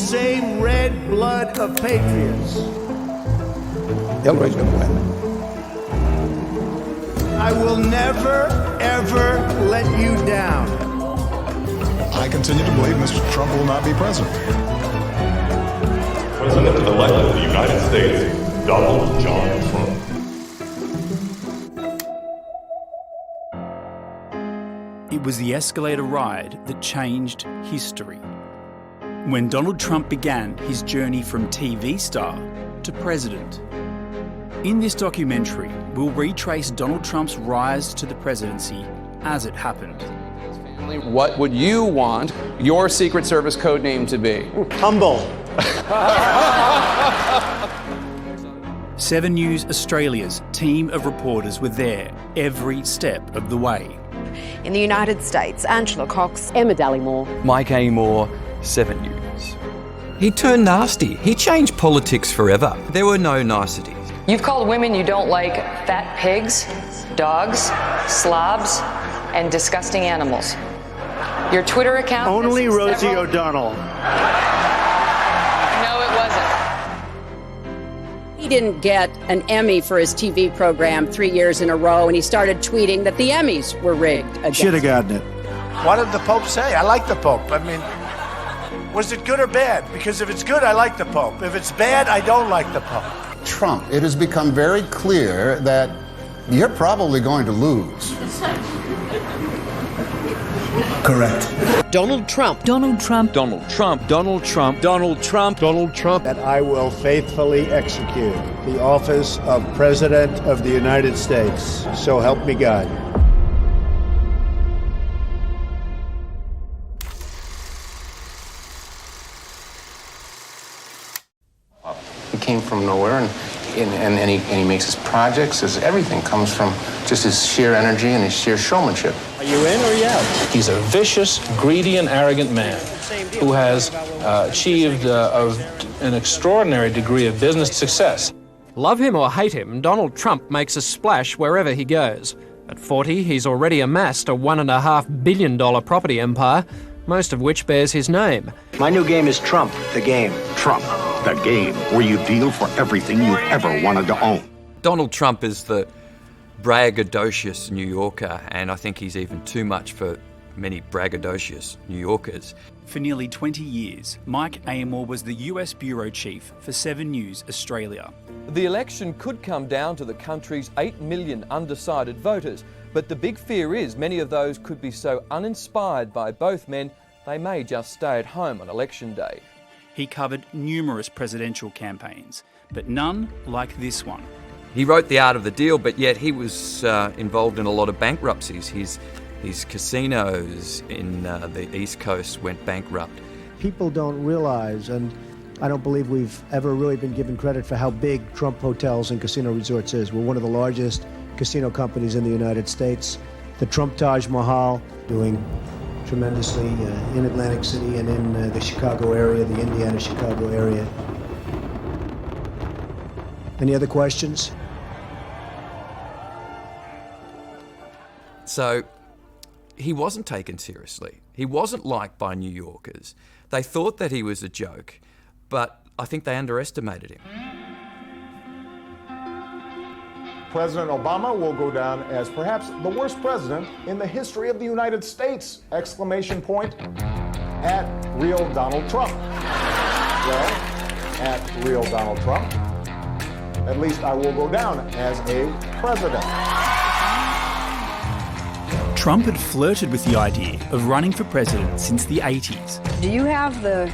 same red blood of patriots. Hillary's going to win. I will never, ever let you down. I continue to believe Mr. Trump will not be president. President-elect of the United States, Donald John Trump. It was the escalator ride that changed history. When Donald Trump began his journey from TV star to president. In this documentary, we'll retrace Donald Trump's rise to the presidency as it happened. What would you want your Secret Service code name to be? Humble. 7 News Australia's team of reporters were there every step of the way. In the United States, Angela Cox, Emma Dallimore, Mike Amor, 7 News. He turned nasty. He changed politics forever. There were no niceties. You've called women you don't like fat pigs, dogs, slobs, and disgusting animals. Your Twitter account... Only Rosie O'Donnell. No, it wasn't. He didn't get an Emmy for his TV program 3 years in a row, and he started tweeting that the Emmys were rigged. Should have gotten it. What did the Pope say? I like the Pope. I mean, was it good or bad? Because if it's good, I like the Pope. If it's bad, I don't like the Pope. Trump, it has become very clear that you're probably going to lose. Correct. Donald Trump. Donald Trump. Donald Trump. Donald Trump. Donald Trump. Donald Trump. That I will faithfully execute the office of President of the United States. So help me God. He came from nowhere, and he makes his projects. Everything comes from just his sheer energy and his sheer showmanship. Are you in or are you out? He's a vicious, greedy, and arrogant man who has achieved an extraordinary degree of business success. Love him or hate him, Donald Trump makes a splash wherever he goes. At 40, he's already amassed a $1.5 billion property empire, most of which bears his name. My new game is Trump, the game. Trump, the game, where you deal for everything you've ever wanted to own. Donald Trump is the braggadocious New Yorker, and I think he's even too much for many braggadocious New Yorkers. For nearly 20 years, Mike Amor was the US bureau chief for 7 News Australia. The election could come down to the country's 8 million undecided voters, but the big fear is many of those could be so uninspired by both men, they may just stay at home on election day. He covered numerous presidential campaigns, but none like this one. He wrote The Art of the Deal, but yet he was involved in a lot of bankruptcies. His casinos in the East Coast went bankrupt. People don't realize, and I don't believe we've ever really been given credit for how big Trump Hotels and Casino Resorts is. We're one of the largest casino companies in the United States. The Trump Taj Mahal, doing tremendously in Atlantic City and in the Chicago area, the Indiana-Chicago area. Any other questions? So he wasn't taken seriously. He wasn't liked by New Yorkers. They thought that he was a joke, but I think they underestimated him. President Obama will go down as perhaps the worst president in the history of the United States! Exclamation point at real Donald Trump. Well, at real Donald Trump, at least I will go down as a president. Trump had flirted with the idea of running for president since the 80s. Do you have the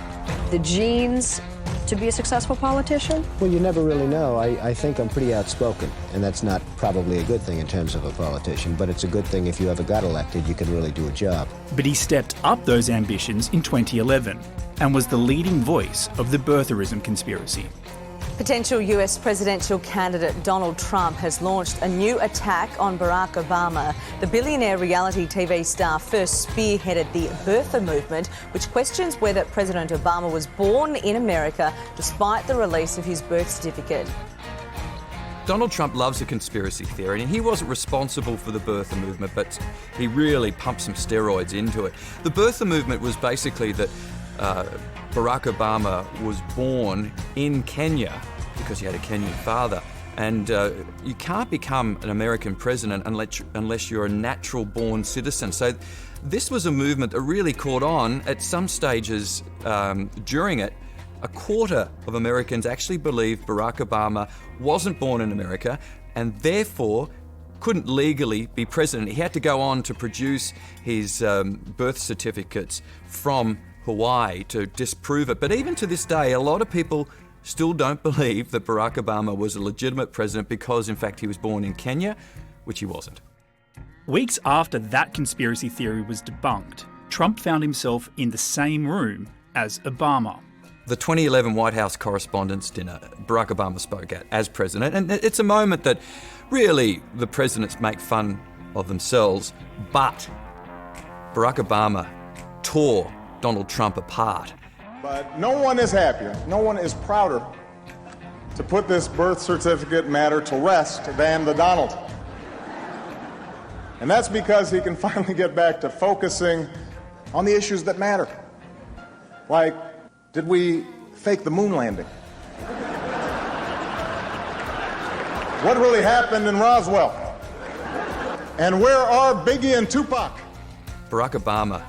genes to be a successful politician? Well, you never really know. I think I'm pretty outspoken, and that's not probably a good thing in terms of a politician, but it's a good thing if you ever got elected, you can really do a job. But he stepped up those ambitions in 2011 and was the leading voice of the birtherism conspiracy. Potential US presidential candidate Donald Trump has launched a new attack on Barack Obama. The billionaire reality TV star first spearheaded the birther movement, which questions whether President Obama was born in America despite the release of his birth certificate. Donald Trump loves a conspiracy theory, and he wasn't responsible for the birther movement, but he really pumped some steroids into it. The birther movement was basically that Barack Obama was born in Kenya because he had a Kenyan father. And you can't become an American president unless you're a natural-born citizen. So this was a movement that really caught on. At some stages during it, a quarter of Americans actually believed Barack Obama wasn't born in America and therefore couldn't legally be president. He had to go on to produce his birth certificates from Hawaii to disprove it. But even to this day, a lot of people still don't believe that Barack Obama was a legitimate president because, in fact, he was born in Kenya, which he wasn't. Weeks after that conspiracy theory was debunked, Trump found himself in the same room as Obama. The 2011 White House Correspondents' Dinner, Barack Obama spoke at as president, and it's a moment that really the presidents make fun of themselves, but Barack Obama tore Donald Trump apart. But no one is happier, no one is prouder to put this birth certificate matter to rest than the Donald. And that's because he can finally get back to focusing on the issues that matter. Like, did we fake the moon landing? What really happened in Roswell? And where are Biggie and Tupac? Barack Obama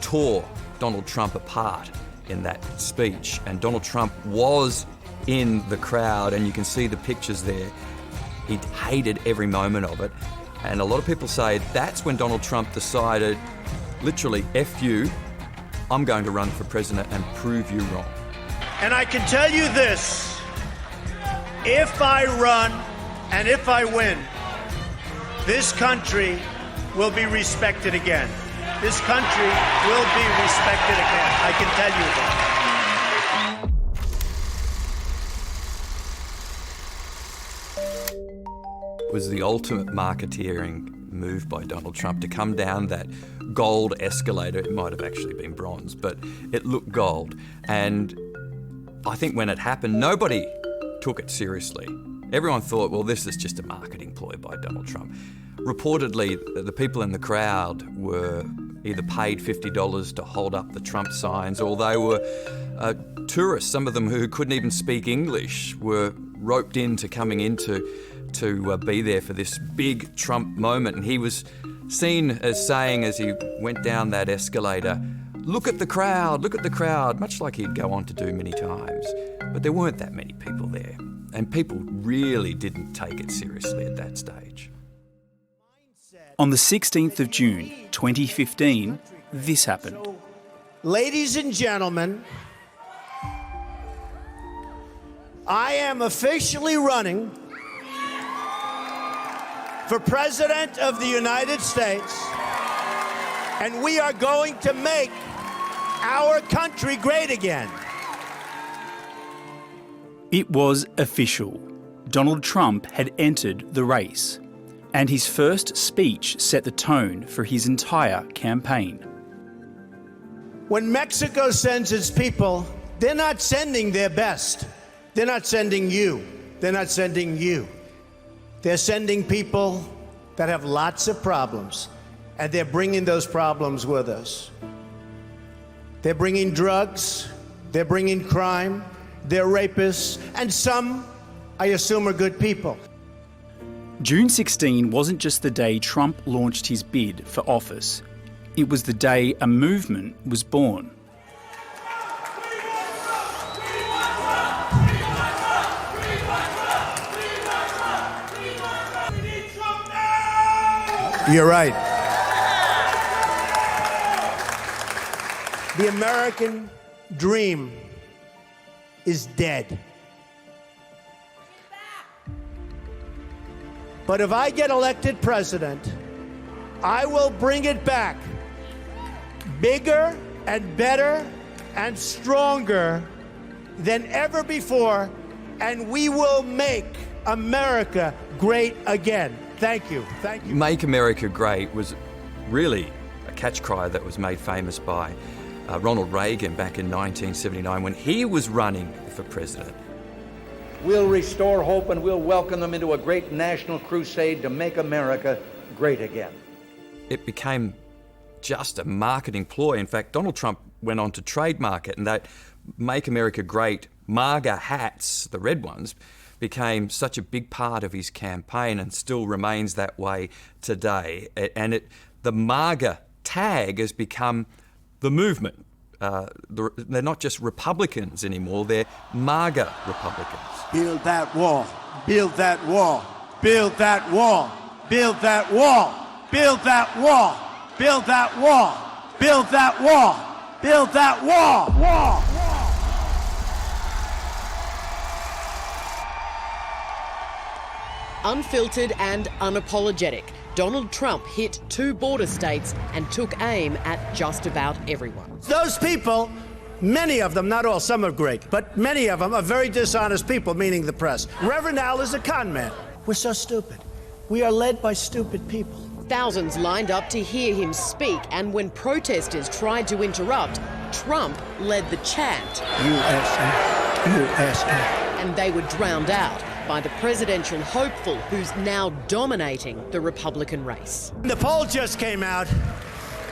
tore Donald Trump apart in that speech, and Donald Trump was in the crowd, and you can see the pictures there. He hated every moment of it, and a lot of people say that's when Donald Trump decided, literally, F you, I'm going to run for president and prove you wrong. And I can tell you this, if I run and if I win, this country will be respected again. This country will be respected again. I can tell you that. It was the ultimate marketeering move by Donald Trump to come down that gold escalator. It might have actually been bronze, but it looked gold. And I think when it happened, nobody took it seriously. Everyone thought, well, this is just a marketing ploy by Donald Trump. Reportedly, the people in the crowd were either paid $50 to hold up the Trump signs, or they were tourists. Some of them who couldn't even speak English were roped into coming in to be there for this big Trump moment. And he was seen as saying, as he went down that escalator, look at the crowd, much like he'd go on to do many times. But there weren't that many people there. And people really didn't take it seriously at that stage. On the 16th of June, 2015, this happened. Ladies and gentlemen, I am officially running for President of the United States, and we are going to make our country great again. It was official. Donald Trump had entered the race, and his first speech set the tone for his entire campaign. When Mexico sends its people, they're not sending their best. They're not sending you. They're not sending you. They're sending people that have lots of problems, and they're bringing those problems with us. They're bringing drugs, they're bringing crime, they're rapists, and some, I assume, are good people. June 16 wasn't just the day Trump launched his bid for office. It was the day a movement was born. You're right. The American dream is dead. But if I get elected president, I will bring it back bigger and better and stronger than ever before, and we will make America great again. Thank you. Thank you. Make America Great was really a catch cry that was made famous by Ronald Reagan back in 1979 when he was running for president. We'll restore hope and we'll welcome them into a great national crusade to make America great again. It became just a marketing ploy. In fact, Donald Trump went on to trademark it, and that Make America Great MAGA hats, the red ones, became such a big part of his campaign and still remains that way today. And the MAGA tag has become the movement. They're not just Republicans anymore, they're MAGA Republicans. Build that wall. Build that wall. Build that wall. Build that wall. Build that wall. Build that wall. Build that wall. Build that wall. Wall. Unfiltered and unapologetic, Donald Trump hit 2 border states and took aim at just about everyone. Those people, many of them, not all, some are great, but many of them are very dishonest people, meaning the press. Reverend Al is a con man. We're so stupid. We are led by stupid people. Thousands lined up to hear him speak, and when protesters tried to interrupt, Trump led the chant. USA, USA. And they were drowned out by the presidential hopeful who's now dominating the Republican race. The poll just came out,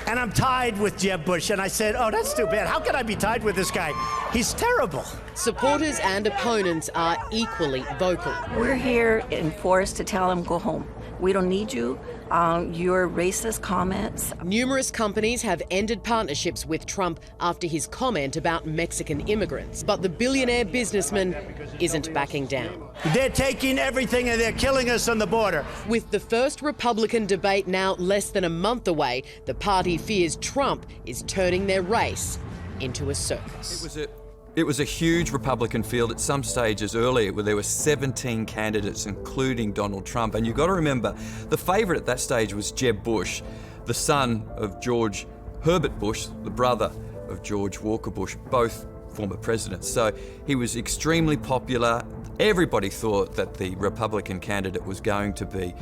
and I'm tied with Jeb Bush, and I said, oh, that's too bad. How can I be tied with this guy? He's terrible. Supporters and opponents are equally vocal. We're here in force to tell him, go home. We don't need you. Your racist comments. Numerous companies have ended partnerships with Trump after his comment about Mexican immigrants. But the billionaire businessman isn't backing down. They're taking everything and they're killing us on the border. With the first Republican debate now less than a month away, the party fears Trump is turning their race into a circus. It was a huge Republican field. At some stages earlier where there were 17 candidates, including Donald Trump. And you've got to remember, the favourite at that stage was Jeb Bush, the son of George Herbert Bush, the brother of George Walker Bush, both former presidents. So he was extremely popular. Everybody thought that the Republican candidate was going to be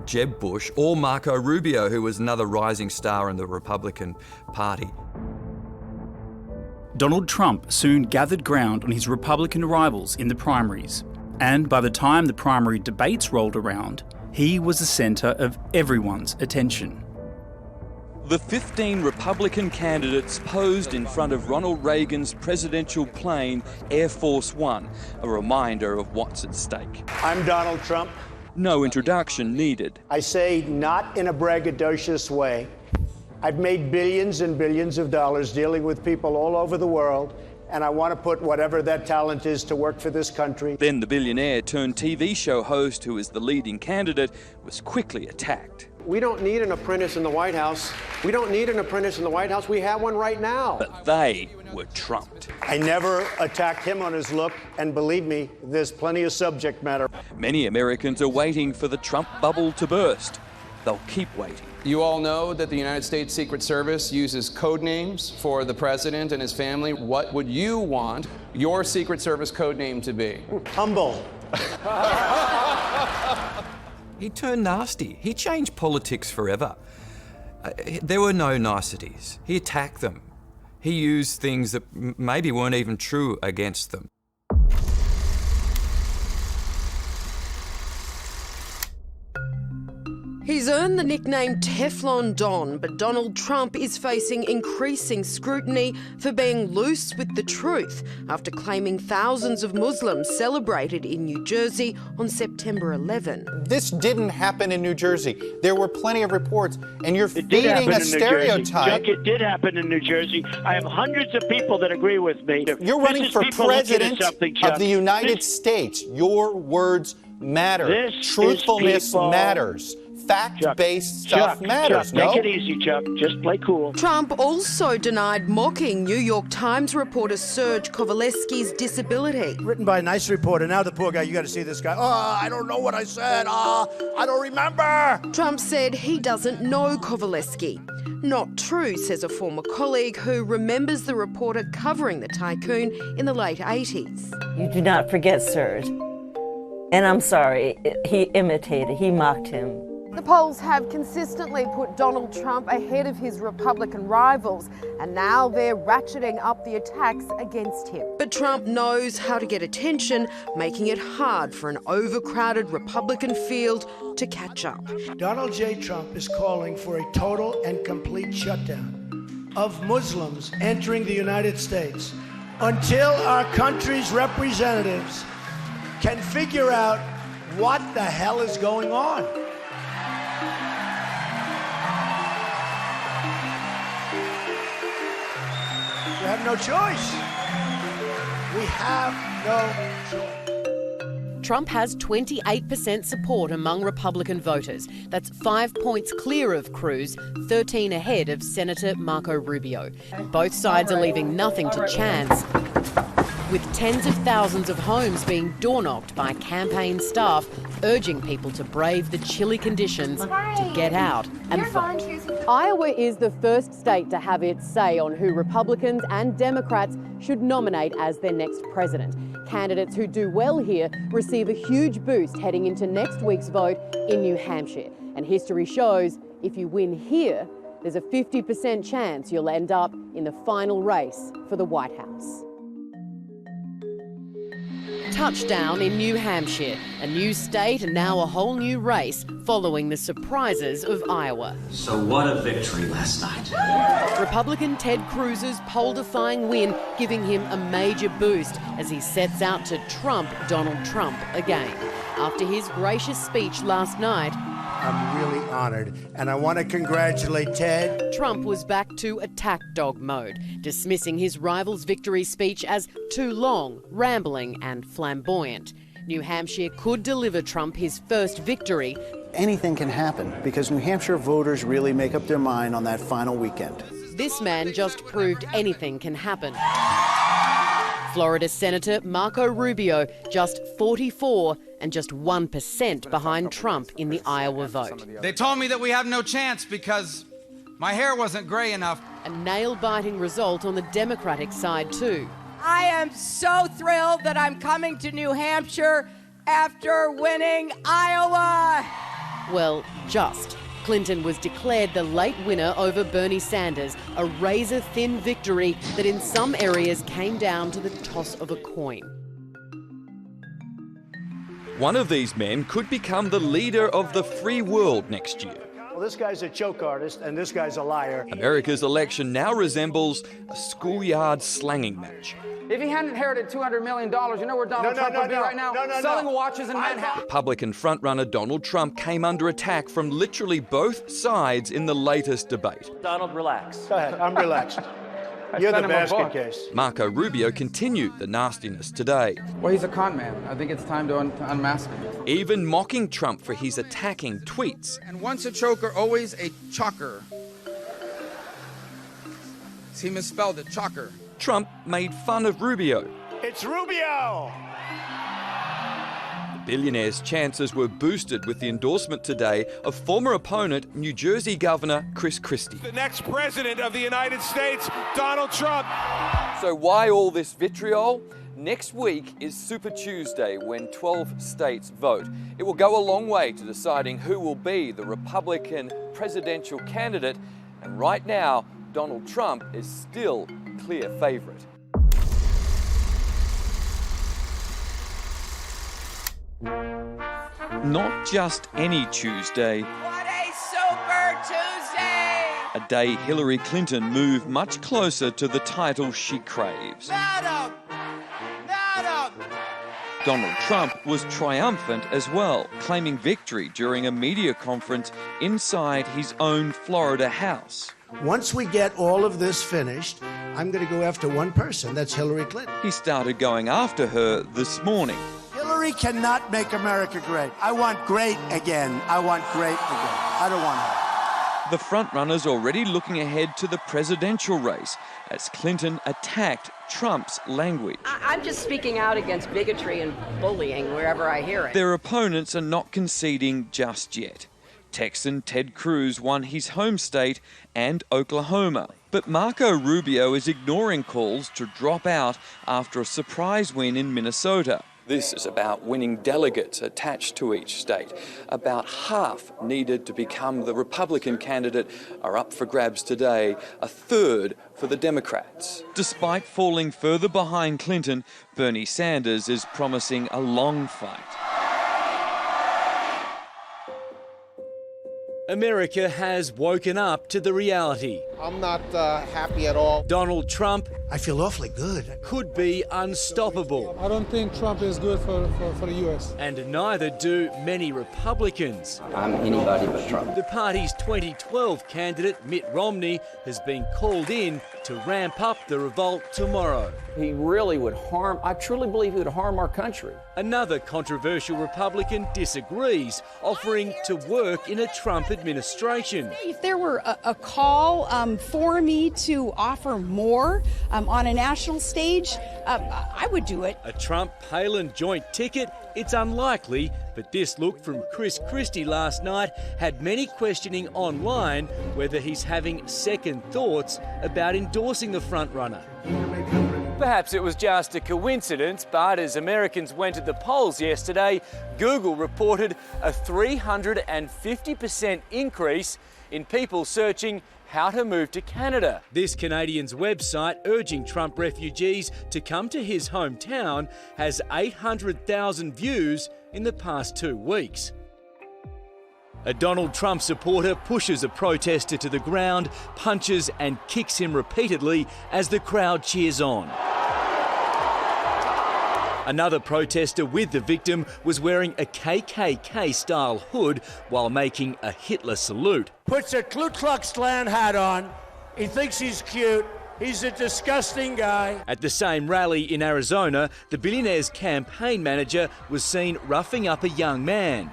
Jeb Bush or Marco Rubio, who was another rising star in the Republican Party. Donald Trump soon gathered ground on his Republican rivals in the primaries, and by the time the primary debates rolled around, he was the centre of everyone's attention. The 15 Republican candidates posed in front of Ronald Reagan's presidential plane, Air Force One, a reminder of what's at stake. I'm Donald Trump. No introduction needed. I say not in a braggadocious way. I've made billions and billions of dollars dealing with people all over the world, and I want to put whatever that talent is to work for this country. Then the billionaire turned TV show host, who is the leading candidate, was quickly attacked. We don't need an apprentice in the White House. We don't need an apprentice in the White House. We have one right now. But they were trumped. I never attacked him on his look, and believe me, there's plenty of subject matter. Many Americans are waiting for the Trump bubble to burst. They'll keep waiting. You all know that the United States Secret Service uses code names for the president and his family. What would you want your Secret Service code name to be? Humble. He turned nasty. He changed politics forever. There were no niceties. He attacked them. He used things that maybe weren't even true against them. He's earned the nickname Teflon Don, but Donald Trump is facing increasing scrutiny for being loose with the truth after claiming thousands of Muslims celebrated in New Jersey on September 11. This didn't happen in New Jersey. There were plenty of reports, and you're feeding a stereotype. Chuck, it did happen in New Jersey. I have hundreds of people that agree with me. You're running for president of the United States. Your words matter. Truthfulness matters. Fact-based stuff matters, Chuck, take it easy, Chuck. Just play cool. Trump also denied mocking New York Times reporter Serge Kovaleski's disability. Written by a nice reporter. Now the poor guy, you got to see this guy. Oh, I don't know what I said. I don't remember. Trump said he doesn't know Kovaleski. Not true, says a former colleague who remembers the reporter covering the tycoon in the late 80s. You do not forget Serge. And I'm sorry, he imitated, he mocked him. The polls have consistently put Donald Trump ahead of his Republican rivals, and now they're ratcheting up the attacks against him. But Trump knows how to get attention, making it hard for an overcrowded Republican field to catch up. Donald J. Trump is calling for a total and complete shutdown of Muslims entering the United States until our country's representatives can figure out what the hell is going on. We have no choice. We have no choice. Trump has 28% support among Republican voters. That's 5 points clear of Cruz, 13 ahead of Senator Marco Rubio. Both sides are leaving nothing to chance, with tens of thousands of homes being door-knocked by campaign staff urging people to brave the chilly conditions to get out and vote. Iowa is the first state to have its say on who Republicans and Democrats should nominate as their next president. Candidates who do well here receive a huge boost heading into next week's vote in New Hampshire. And history shows if you win here, there's a 50% chance you'll end up in the final race for the White House. Touchdown in New Hampshire, a new state and now a whole new race following the surprises of Iowa. So what a victory last night. Republican Ted Cruz's poll-defying win giving him a major boost as he sets out to trump Donald Trump again. After his gracious speech last night, I'm really honored, and I want to congratulate Ted. Trump was back to attack dog mode, dismissing his rival's victory speech as too long, rambling and flamboyant. New Hampshire could deliver Trump his first victory. Anything can happen because New Hampshire voters really make up their mind on that final weekend. This man just proved anything can happen. Florida Senator Marco Rubio, just 44 and just 1% behind Trump in the Iowa vote. They told me that we have no chance because my hair wasn't gray enough. A nail-biting result on the Democratic side too. I am so thrilled that I'm coming to New Hampshire after winning Iowa. Well, just. Clinton was declared the late winner over Bernie Sanders, a razor-thin victory that in some areas came down to the toss of a coin. One of these men could become the leader of the free world next year. Well, this guy's a choke artist, and this guy's a liar. America's election now resembles a schoolyard slanging match. If he hadn't inherited $200 million, you know where Donald Trump would be right now? Selling watches in Manhattan. Republican frontrunner Donald Trump came under attack from literally both sides in the latest debate. Donald, relax. Go ahead, I'm relaxed. You're the basket case. Marco Rubio continued the nastiness today. Well, he's a con man. I think it's time to unmask him. Even mocking Trump for his attacking tweets. And once a choker, always a chocker. He misspelled it, chocker. Trump made fun of Rubio. It's Rubio! The billionaire's chances were boosted with the endorsement today of former opponent, New Jersey Governor Chris Christie. The next president of the United States, Donald Trump. So why all this vitriol? Next week is Super Tuesday when 12 states vote. It will go a long way to deciding who will be the Republican presidential candidate. And right now, Donald Trump is still clear favourite. Not just any Tuesday. What a Super Tuesday! A day Hillary Clinton moved much closer to the title she craves. Madam! Madam! Donald Trump was triumphant as well, claiming victory during a media conference inside his own Florida house. Once we get all of this finished, I'm going to go after one person. That's Hillary Clinton. He started going after her this morning. Hillary cannot make America great. I want great again. I want great again. I don't want her. The frontrunner's already looking ahead to the presidential race as Clinton attacked Trump's language. I'm just speaking out against bigotry and bullying wherever I hear it. Their opponents are not conceding just yet. Texan Ted Cruz won his home state and Oklahoma. But Marco Rubio is ignoring calls to drop out after a surprise win in Minnesota. This is about winning delegates attached to each state. About half needed to become the Republican candidate are up for grabs today, a third for the Democrats. Despite falling further behind Clinton, Bernie Sanders is promising a long fight. America has woken up to the reality. I'm not happy at all. Donald Trump, I feel awfully good. could be unstoppable. I don't think Trump is good for the U.S. And neither do many Republicans. I'm anybody but Trump. The party's 2012 candidate, Mitt Romney, has been called in to ramp up the revolt tomorrow. He really would harm, I truly believe he would harm our country. Another controversial Republican disagrees, offering to work in a Trump administration. If there were a call for me to offer more on a national stage, I would do it. A Trump-Palin joint ticket? It's unlikely, but this look from Chris Christie last night had many questioning online whether he's having second thoughts about endorsing the frontrunner. Perhaps it was just a coincidence, but as Americans went to the polls yesterday, Google reported a 350% increase in people searching how to move to Canada. This Canadian's website urging Trump refugees to come to his hometown has 800,000 views in the past 2 weeks. A Donald Trump supporter pushes a protester to the ground, punches and kicks him repeatedly as the crowd cheers on. Another protester with the victim was wearing a KKK-style hood while making a Hitler salute. Puts a Ku Klux Klan hat on. He thinks he's cute. He's a disgusting guy. At the same rally in Arizona, the billionaire's campaign manager was seen roughing up a young man.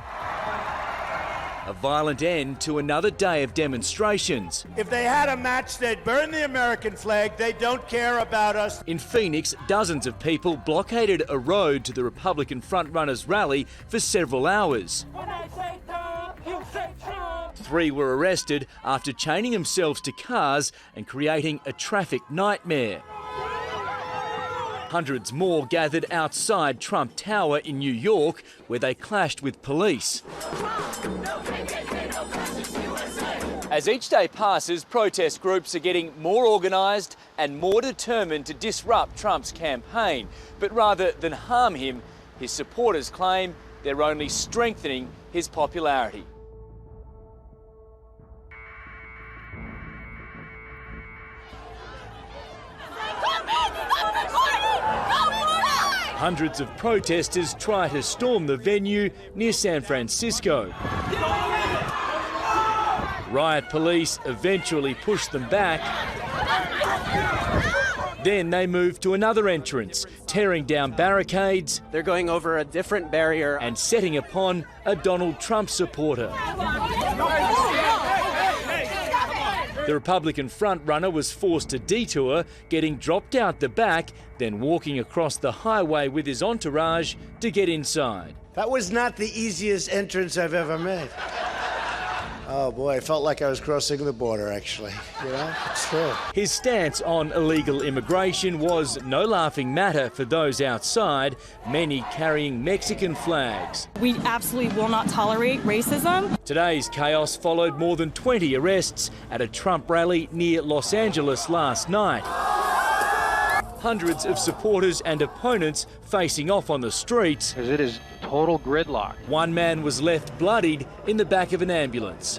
A violent end to another day of demonstrations. If they had a match, they'd burn the American flag. They don't care about us. In Phoenix, dozens of people blockaded a road to the Republican frontrunner's rally for several hours. When I say Trump, you say Trump. 3 were arrested after chaining themselves to cars and creating a traffic nightmare. Hundreds more gathered outside Trump Tower in New York, where they clashed with police. As each day passes, protest groups are getting more organised and more determined to disrupt Trump's campaign. But rather than harm him, his supporters claim they're only strengthening his popularity. Hundreds of protesters try to storm the venue near San Francisco. Riot police eventually push them back. Then they move to another entrance, tearing down barricades. They're going over a different barrier and setting upon a Donald Trump supporter. The Republican frontrunner was forced to detour, getting dropped out the back, then walking across the highway with his entourage to get inside. That was not the easiest entrance I've ever made. Oh boy, I felt like I was crossing the border, actually. You know, it's true. His stance on illegal immigration was no laughing matter for those outside, many carrying Mexican flags. We absolutely will not tolerate racism. Today's chaos followed more than 20 arrests at a Trump rally near Los Angeles last night. Hundreds of supporters and opponents facing off on the streets. Because it is total gridlock. One man was left bloodied in the back of an ambulance.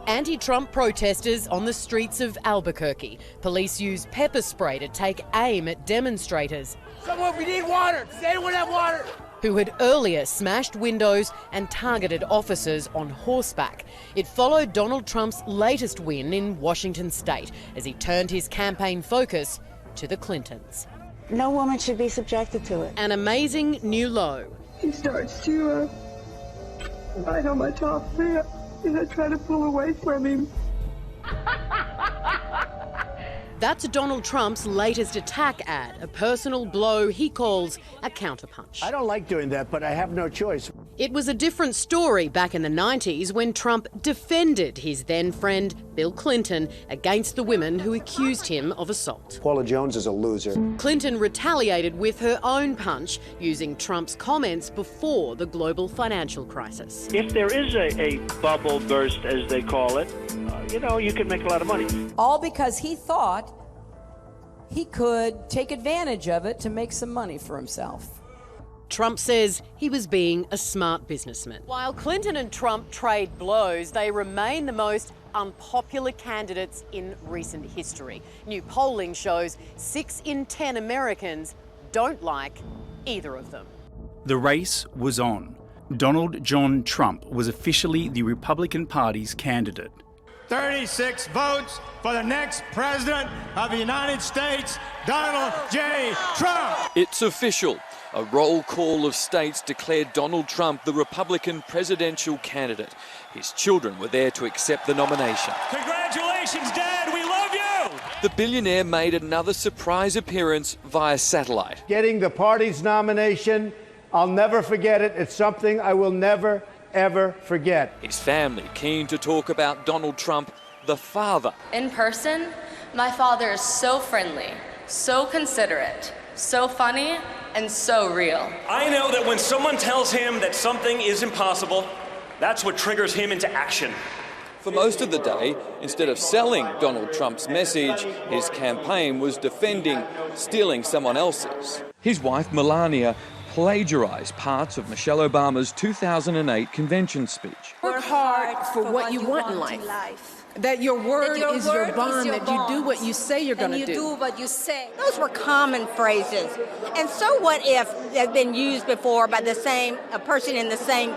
Anti-Trump protesters on the streets of Albuquerque. Police used pepper spray to take aim at demonstrators. Someone, we need water. Does anyone have water? Who had earlier smashed windows and targeted officers on horseback. It followed Donald Trump's latest win in Washington state as he turned his campaign focus to the Clintons. No woman should be subjected to it. An amazing new low. He starts to bite on my top lip, and I try to pull away from him. That's Donald Trump's latest attack ad, a personal blow he calls a counterpunch. I don't like doing that, but I have no choice. It was a different story back in the 90s when Trump defended his then friend Bill Clinton against the women who accused him of assault. Paula Jones is a loser. Clinton retaliated with her own punch, using Trump's comments before the global financial crisis. If there is a bubble burst, as they call it, you can make a lot of money. All because he thought he could take advantage of it to make some money for himself. Trump says he was being a smart businessman. While Clinton and Trump trade blows, they remain the most unpopular candidates in recent history. New polling shows 6 in 10 Americans don't like either of them. The race was on. Donald John Trump was officially the Republican Party's candidate. 36 votes for the next president of the United States, Donald J. Trump. It's official. A roll call of states declared Donald Trump the Republican presidential candidate. His children were there to accept the nomination. Congratulations, Dad. We love you. The billionaire made another surprise appearance via satellite. Getting the party's nomination, I'll never forget it. It's something I will never, ever forget. His family keen to talk about Donald Trump, the father. In person, my father is so friendly, so considerate, so funny, and so real. I know that when someone tells him that something is impossible, that's what triggers him into action. For most of the day, instead of selling Donald Trump's message, his campaign was defending stealing someone else's. His wife, Melania, plagiarised parts of Michelle Obama's 2008 convention speech. Work hard for what you want in life. That your word is your bond, that you do what you say you're going to do. And you do what you say. Those were common phrases. And so what if they've been used before by the same person in the same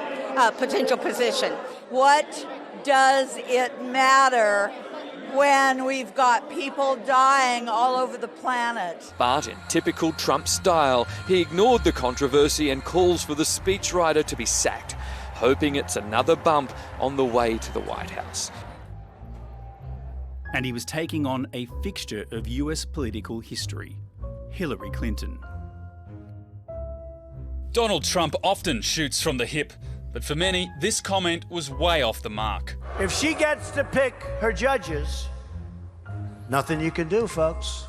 potential position? What does it matter when we've got people dying all over the planet? But in typical Trump style, he ignored the controversy and calls for the speechwriter to be sacked, hoping it's another bump on the way to the White House. And he was taking on a fixture of US political history, Hillary Clinton. Donald Trump often shoots from the hip, but for many, this comment was way off the mark. If she gets to pick her judges, nothing you can do, folks.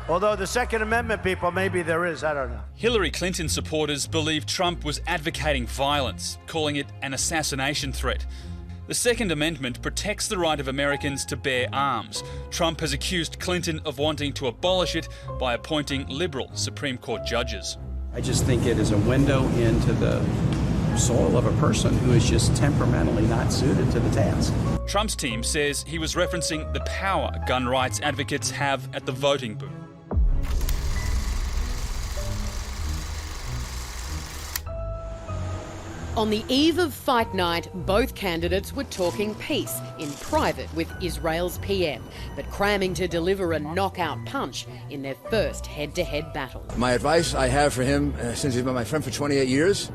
Although the Second Amendment people, maybe there is, I don't know. Hillary Clinton supporters believe Trump was advocating violence, calling it an assassination threat. The Second Amendment protects the right of Americans to bear arms. Trump has accused Clinton of wanting to abolish it by appointing liberal Supreme Court judges. I just think it is a window into the soul of a person who is just temperamentally not suited to the task. Trump's team says he was referencing the power gun rights advocates have at the voting booth. On the eve of fight night, both candidates were talking peace in private with Israel's PM, but cramming to deliver a knockout punch in their first head-to-head battle. My advice I have for him, since he's been my friend for 28 years,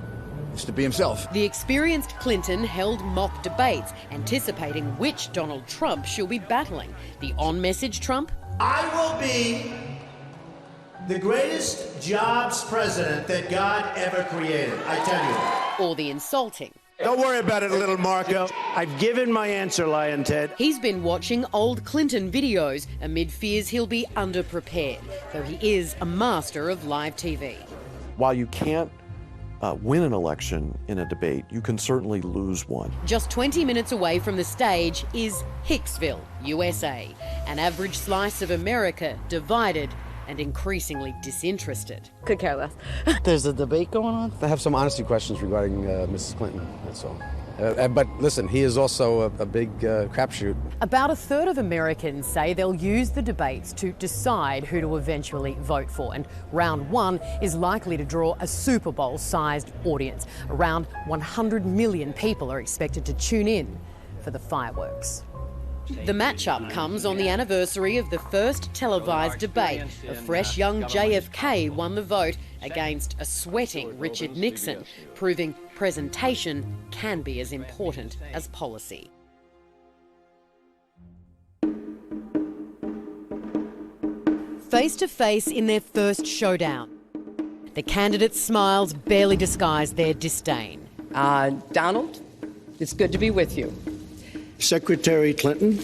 is to be himself. The experienced Clinton held mock debates, anticipating which Donald Trump she'll be battling. The on-message Trump? I will be the greatest jobs president that God ever created, I tell you. Or the insulting? Don't worry about it, little Marco. I've given my answer, Lion Ted. He's been watching old Clinton videos amid fears he'll be underprepared, though he is a master of live TV. While you can't win an election in a debate, you can certainly lose one. Just 20 minutes away from the stage is Hicksville, USA, an average slice of America divided and increasingly disinterested. Could care less. There's a debate going on? I have some honesty questions regarding Mrs. Clinton, that's all. But listen, he is also a big crapshoot. About a third of Americans say they'll use the debates to decide who to eventually vote for, and round one is likely to draw a Super Bowl-sized audience. Around 100 million people are expected to tune in for the fireworks. The matchup comes on the anniversary of the first televised debate. A fresh young JFK won the vote against a sweating Richard Nixon, proving presentation can be as important as policy. face to face in their first showdown. The candidates' smiles barely disguise their disdain. Donald, it's good to be with you. Secretary Clinton,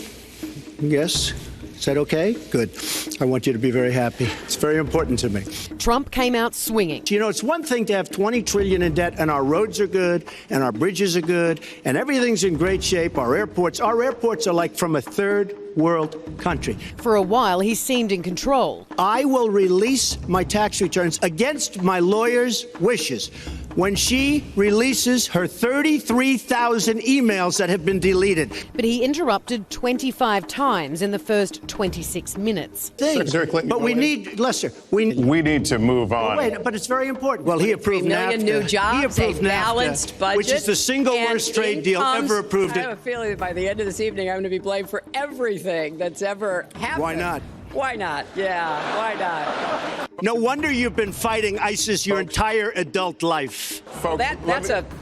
yes. Is that okay? Good. I want you to be very happy. It's very important to me. Trump came out swinging. You know, it's one thing to have $20 trillion in debt, and our roads are good, and our bridges are good, and everything's in great shape. Our airports are like from a third world country. For a while, he seemed in control. I will release my tax returns against my lawyer's wishes when she releases her 33,000 emails that have been deleted. But he interrupted 25 times in the first 26 minutes. Secretary Clinton, but we need, Lester, we need to move on. Wait, but it's very important. Well, he approved 3 million NAFTA. new jobs, he approved a balanced NAFTA, budget, which is the single worst trade deal ever approved. I have a feeling that by the end of this evening, I'm going to be blamed for everything that's ever happened. Why not? Why not? Yeah, why not? No wonder you've been fighting ISIS your entire adult life.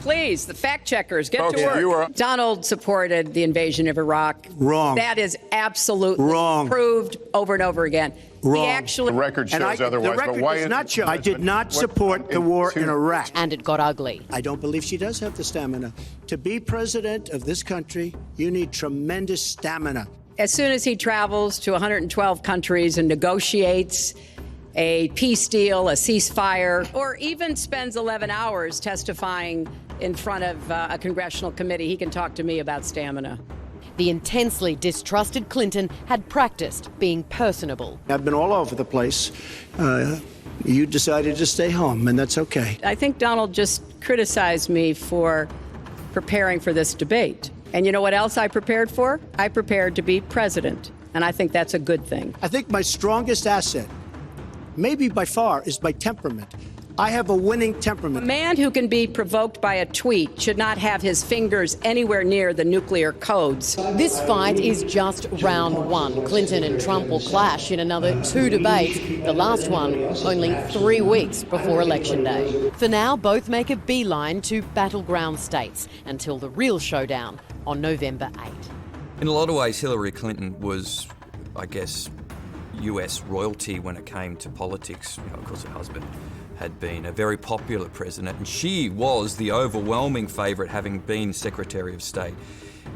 Please, the fact checkers, get to work. Donald supported the invasion of Iraq. Wrong. That is absolutely wrong. Proved over and over again. Wrong. The record shows otherwise. The record but why does not show. I did not support the war in Iraq. And it got ugly. I don't believe she does have the stamina. To be president of this country, you need tremendous stamina. As soon as he travels to 112 countries and negotiates a peace deal, a ceasefire, or even spends 11 hours testifying in front of a congressional committee, he can talk to me about stamina. The intensely distrusted Clinton had practiced being personable. I've been all over the place. You decided to stay home, and that's okay. I think Donald just criticized me for preparing for this debate. And you know what else I prepared for? I prepared to be president, and I think that's a good thing. I think my strongest asset, maybe by far, is my temperament. I have a winning temperament. A man who can be provoked by a tweet should not have his fingers anywhere near the nuclear codes. This fight is just round one. Clinton and Trump will clash in another 2 debates, the last one only 3 weeks before Election Day. For now, both make a beeline to battleground states until the real showdown on November 8. In a lot of ways, Hillary Clinton was, I guess, US royalty when it came to politics. Of course, her husband had been a very popular president, and she was the overwhelming favourite, having been Secretary of State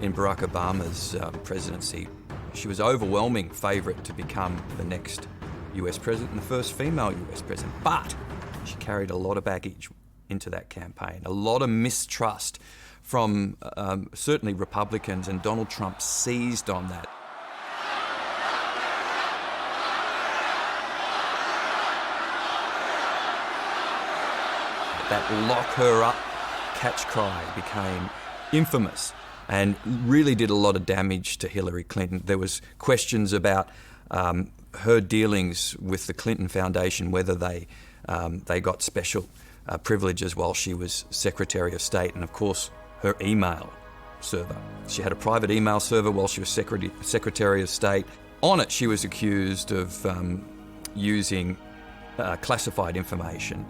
in Barack Obama's presidency. She was overwhelming favourite to become the next US president and the first female US president. But she carried a lot of baggage into that campaign, a lot of mistrust from certainly Republicans, and Donald Trump seized on that. That lock her up catch cry became infamous and really did a lot of damage to Hillary Clinton. There was questions about her dealings with the Clinton Foundation, whether they got special privileges while she was Secretary of State, and of course her email server. She had a private email server while she was Secretary of State. On it, she was accused of using classified information.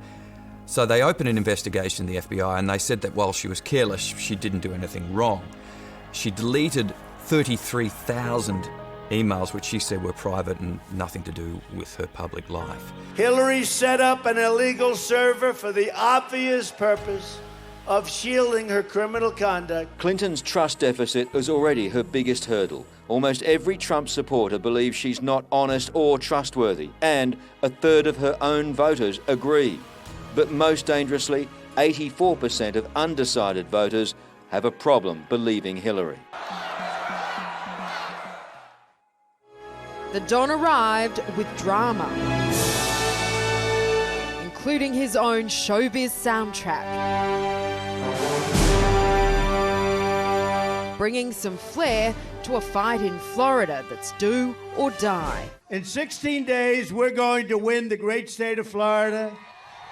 So they opened an investigation, the FBI, and they said that while she was careless, she didn't do anything wrong. She deleted 33,000 emails, which she said were private and nothing to do with her public life. Hillary set up an illegal server for the obvious purpose of shielding her criminal conduct. Clinton's trust deficit is already her biggest hurdle. Almost every Trump supporter believes she's not honest or trustworthy, and a third of her own voters agree. But most dangerously, 84% of undecided voters have a problem believing Hillary. The Don arrived with drama, including his own showbiz soundtrack, bringing some flair to a fight in Florida that's do or die. In 16 days, we're going to win the great state of Florida,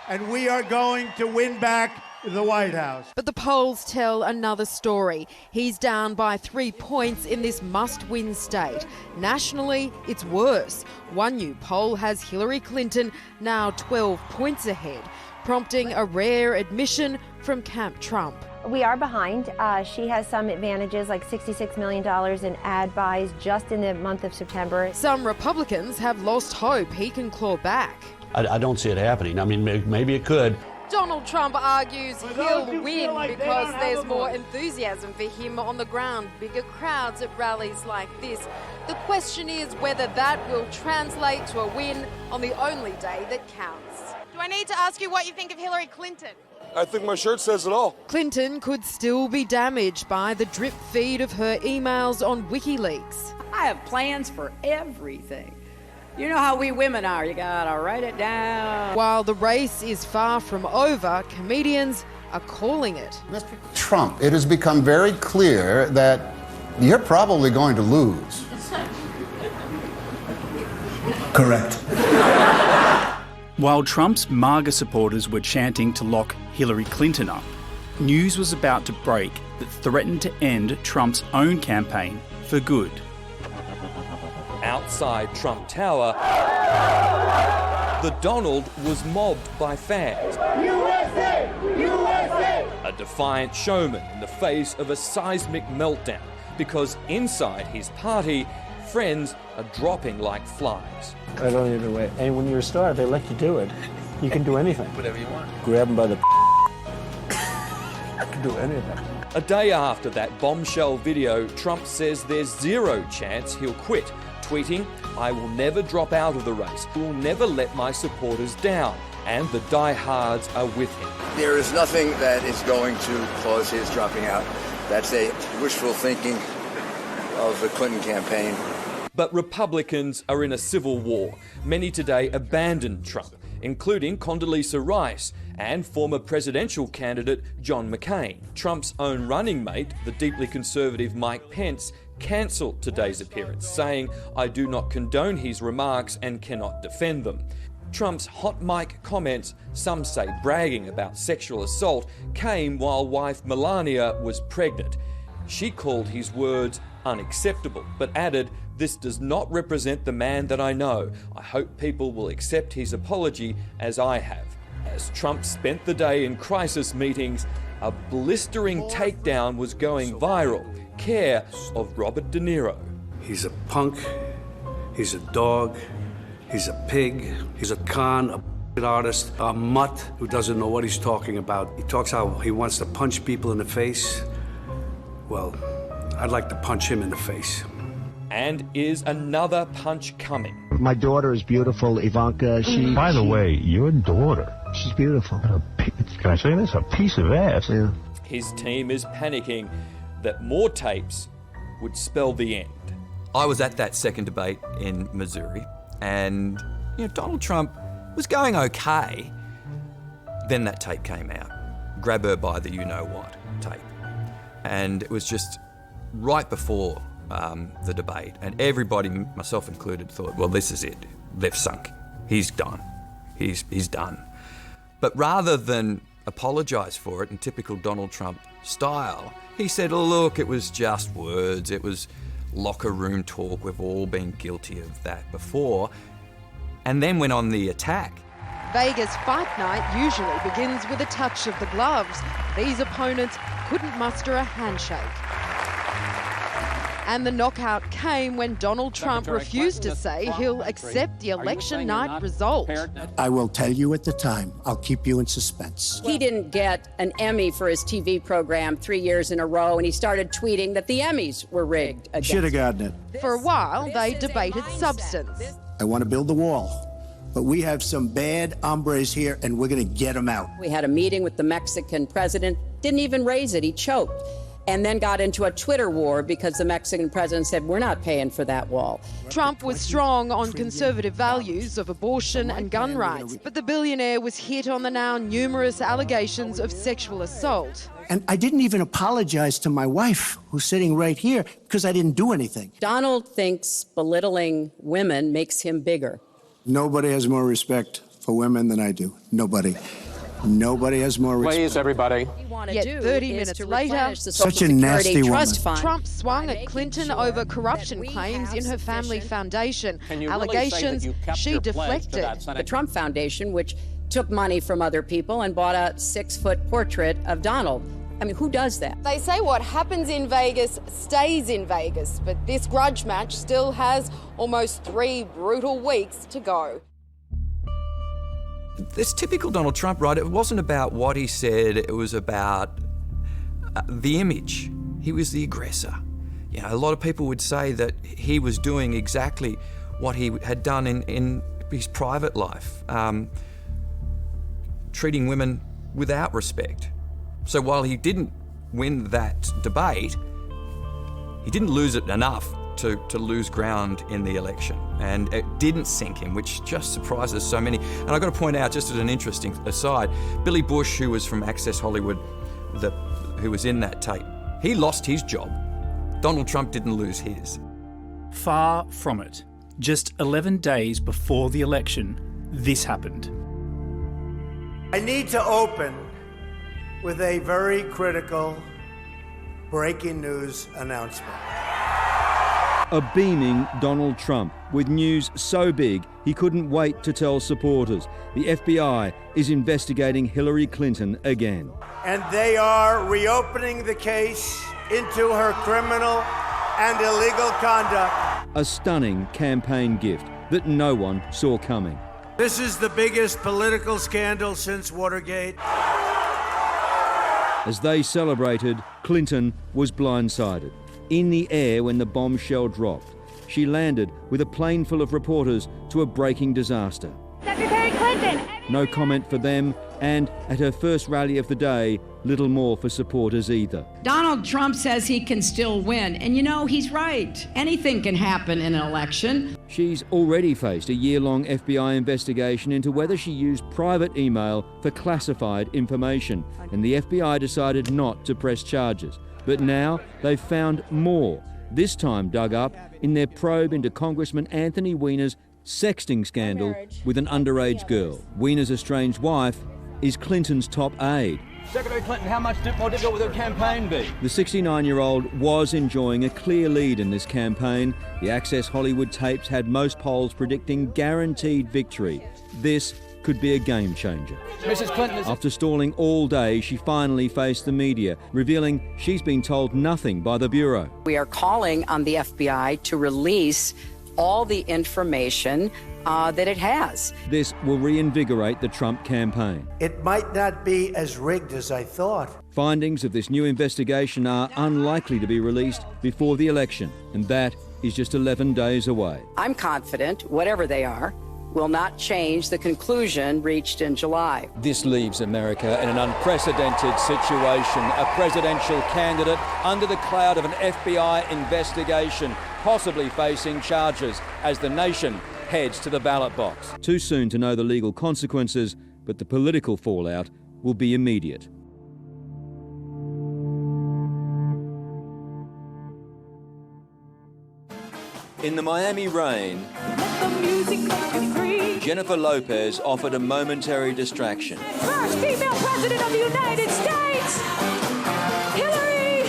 and we are going to win back the White House. But the polls tell another story. He's down by 3 points in this must-win state. Nationally, it's worse. One new poll has Hillary Clinton now 12 points ahead, prompting a rare admission from Camp Trump. We are behind. She has some advantages, like $66 million in ad buys just in the month of September. Some Republicans have lost hope he can claw back. I don't see it happening. I mean, maybe it could. Donald Trump argues he'll win because there's more enthusiasm for him on the ground, bigger crowds at rallies like this. The question is whether that will translate to a win on the only day that counts. Do I need to ask you what you think of Hillary Clinton? I think my shirt says it all. Clinton could still be damaged by the drip feed of her emails on WikiLeaks. I have plans for everything. You know how we women are, you gotta write it down. While the race is far from over, comedians are calling it. Mr. Trump, it has become very clear that you're probably going to lose. Correct. While Trump's MAGA supporters were chanting to lock Hillary Clinton up, news was about to break that threatened to end Trump's own campaign for good. Outside Trump Tower, the Donald was mobbed by fans. USA! USA! A defiant showman in the face of a seismic meltdown, because inside his party, friends are dropping like flies. I don't even wait. And when you're a star, they let you do it. You can do anything. Whatever you want. Grab them by the you can do anything. A day after that bombshell video, Trump says there's zero chance he'll quit, tweeting, "I will never drop out of the race. I will never let my supporters down." And the diehards are with him. There is nothing that is going to cause his dropping out. That's a wishful thinking of the Clinton campaign. But Republicans are in a civil war. Many today abandoned Trump, including Condoleezza Rice and former presidential candidate John McCain. Trump's own running mate, the deeply conservative Mike Pence, cancelled today's appearance, saying, "I do not condone his remarks and cannot defend them." Trump's hot mic comments, some say bragging about sexual assault, came while wife Melania was pregnant. She called his words unacceptable, but added, "This does not represent the man that I know. I hope people will accept his apology as I have." As Trump spent the day in crisis meetings, a blistering takedown was going viral. Care of Robert De Niro. He's a punk, he's a dog, he's a pig, he's a con, a artist, a mutt who doesn't know what he's talking about. He talks how he wants to punch people in the face. Well, I'd like to punch him in the face. And is another punch coming? My daughter is beautiful, Ivanka. By the way, your daughter. She's beautiful. Can I say this? A piece of ass. Yeah. His team is panicking that more tapes would spell the end. I was at that second debate in Missouri, and Donald Trump was going okay. Then that tape came out. Grab her by the you-know-what tape. And it was just right before the debate, and everybody, myself included, thought, well, this is it. They've sunk. He's done. He's done. But rather than apologise for it in typical Donald Trump style, he said, oh, look, it was just words. It was locker room talk. We've all been guilty of that before. And then went on the attack. Vegas fight night usually begins with a touch of the gloves. These opponents couldn't muster a handshake. And the knockout came when Donald Trump refused to say he'll accept the election night result. I will tell you at the time. I'll keep you in suspense. He didn't get an Emmy for his TV program 3 years in a row, and he started tweeting that the Emmys were rigged against him. Should have gotten it. For a while, they debated substance. I want to build the wall. But we have some bad hombres here, and we're going to get them out. We had a meeting with the Mexican president, didn't even raise it, he choked, and then got into a Twitter war because the Mexican president said, we're not paying for that wall. Trump was strong on conservative values of abortion and gun rights, but the billionaire was hit on the now numerous allegations of sexual assault. And I didn't even apologize to my wife, who's sitting right here, because I didn't do anything. Donald thinks belittling women makes him bigger. Nobody has more respect for women than I do. Nobody. Nobody has more respect. Please, everybody. Yet 30 minutes later, such a nasty woman. Trump swung at Clinton over corruption claims in her family foundation. Allegations she deflected. The Trump Foundation, which took money from other people and bought a 6-foot portrait of Donald. I mean, who does that? They say what happens in Vegas stays in Vegas, but this grudge match still has almost 3 brutal weeks to go. It's typical Donald Trump, right? It wasn't about what he said, it was about the image. He was the aggressor. You know, a lot of people would say that he was doing exactly what he had done in his private life, treating women without respect. So while he didn't win that debate, he didn't lose it enough to lose ground in the election. And it didn't sink him, which just surprises so many. And I've got to point out, just as an interesting aside, Billy Bush, who was from Access Hollywood, who was in that tape, he lost his job. Donald Trump didn't lose his. Far from it. Just 11 days before the election, this happened. I need to open with a very critical breaking news announcement. A beaming Donald Trump with news so big he couldn't wait to tell supporters. The FBI is investigating Hillary Clinton again. And they are reopening the case into her criminal and illegal conduct. A stunning campaign gift that no one saw coming. This is the biggest political scandal since Watergate. As they celebrated, Clinton was blindsided. In the air when the bombshell dropped, she landed with a plane full of reporters to a breaking disaster. Secretary Clinton! No comment for them, and at her first rally of the day, little more for supporters either. Donald Trump says he can still win, and you know, he's right. Anything can happen in an election. She's already faced a year-long FBI investigation into whether she used private email for classified information, and the FBI decided not to press charges. But now they've found more, this time dug up in their probe into Congressman Anthony Weiner's sexting scandal with an underage girl. Weiner's estranged wife is Clinton's top aide. Secretary Clinton, how much more difficult will their campaign be? The 69-year-old was enjoying a clear lead in this campaign. The Access Hollywood tapes had most polls predicting guaranteed victory. This could be a game changer. Mrs. Clinton, after stalling all day, she finally faced the media, revealing she's been told nothing by the Bureau. We are calling on the FBI to release all the information that it has. This will reinvigorate the Trump campaign. It might not be as rigged as I thought. Findings of this new investigation are unlikely to be released before the election, and that is just 11 days away. I'm confident, whatever they are, will not change the conclusion reached in July. This leaves America in an unprecedented situation. A presidential candidate under the cloud of an FBI investigation, possibly facing charges as the nation heads to the ballot box. Too soon to know the legal consequences, but the political fallout will be immediate. In the Miami rain, Jennifer Lopez offered a momentary distraction. First female president of the United States, Hillary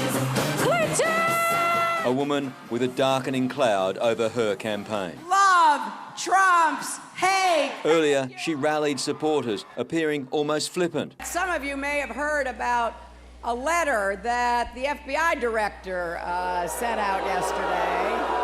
Clinton! A woman with a darkening cloud over her campaign. Love trumps hate. Earlier, she rallied supporters, appearing almost flippant. Some of you may have heard about a letter that the FBI director sent out yesterday.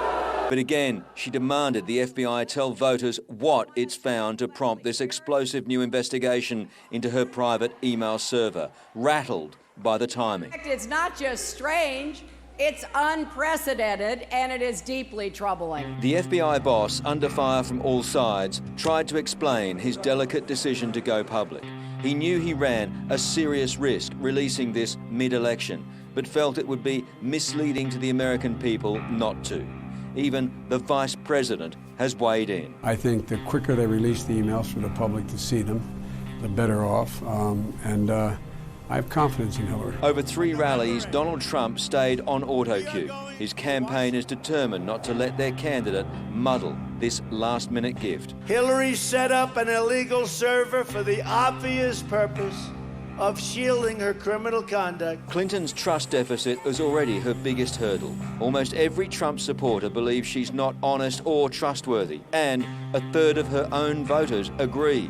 But again, she demanded the FBI tell voters what it's found to prompt this explosive new investigation into her private email server, rattled by the timing. It's not just strange, it's unprecedented, and it is deeply troubling. The FBI boss, under fire from all sides, tried to explain his delicate decision to go public. He knew he ran a serious risk releasing this mid-election, but felt it would be misleading to the American people not to. Even the vice president has weighed in. I think the quicker they release the emails for the public to see them, the better off. I have confidence in Hillary. Over 3 rallies, Donald Trump stayed on auto cue. His campaign is determined not to let their candidate muddle this last-minute gift. Hillary set up an illegal server for the obvious purpose of shielding her criminal conduct. Clinton's trust deficit is already her biggest hurdle. Almost every Trump supporter believes she's not honest or trustworthy, and a third of her own voters agree.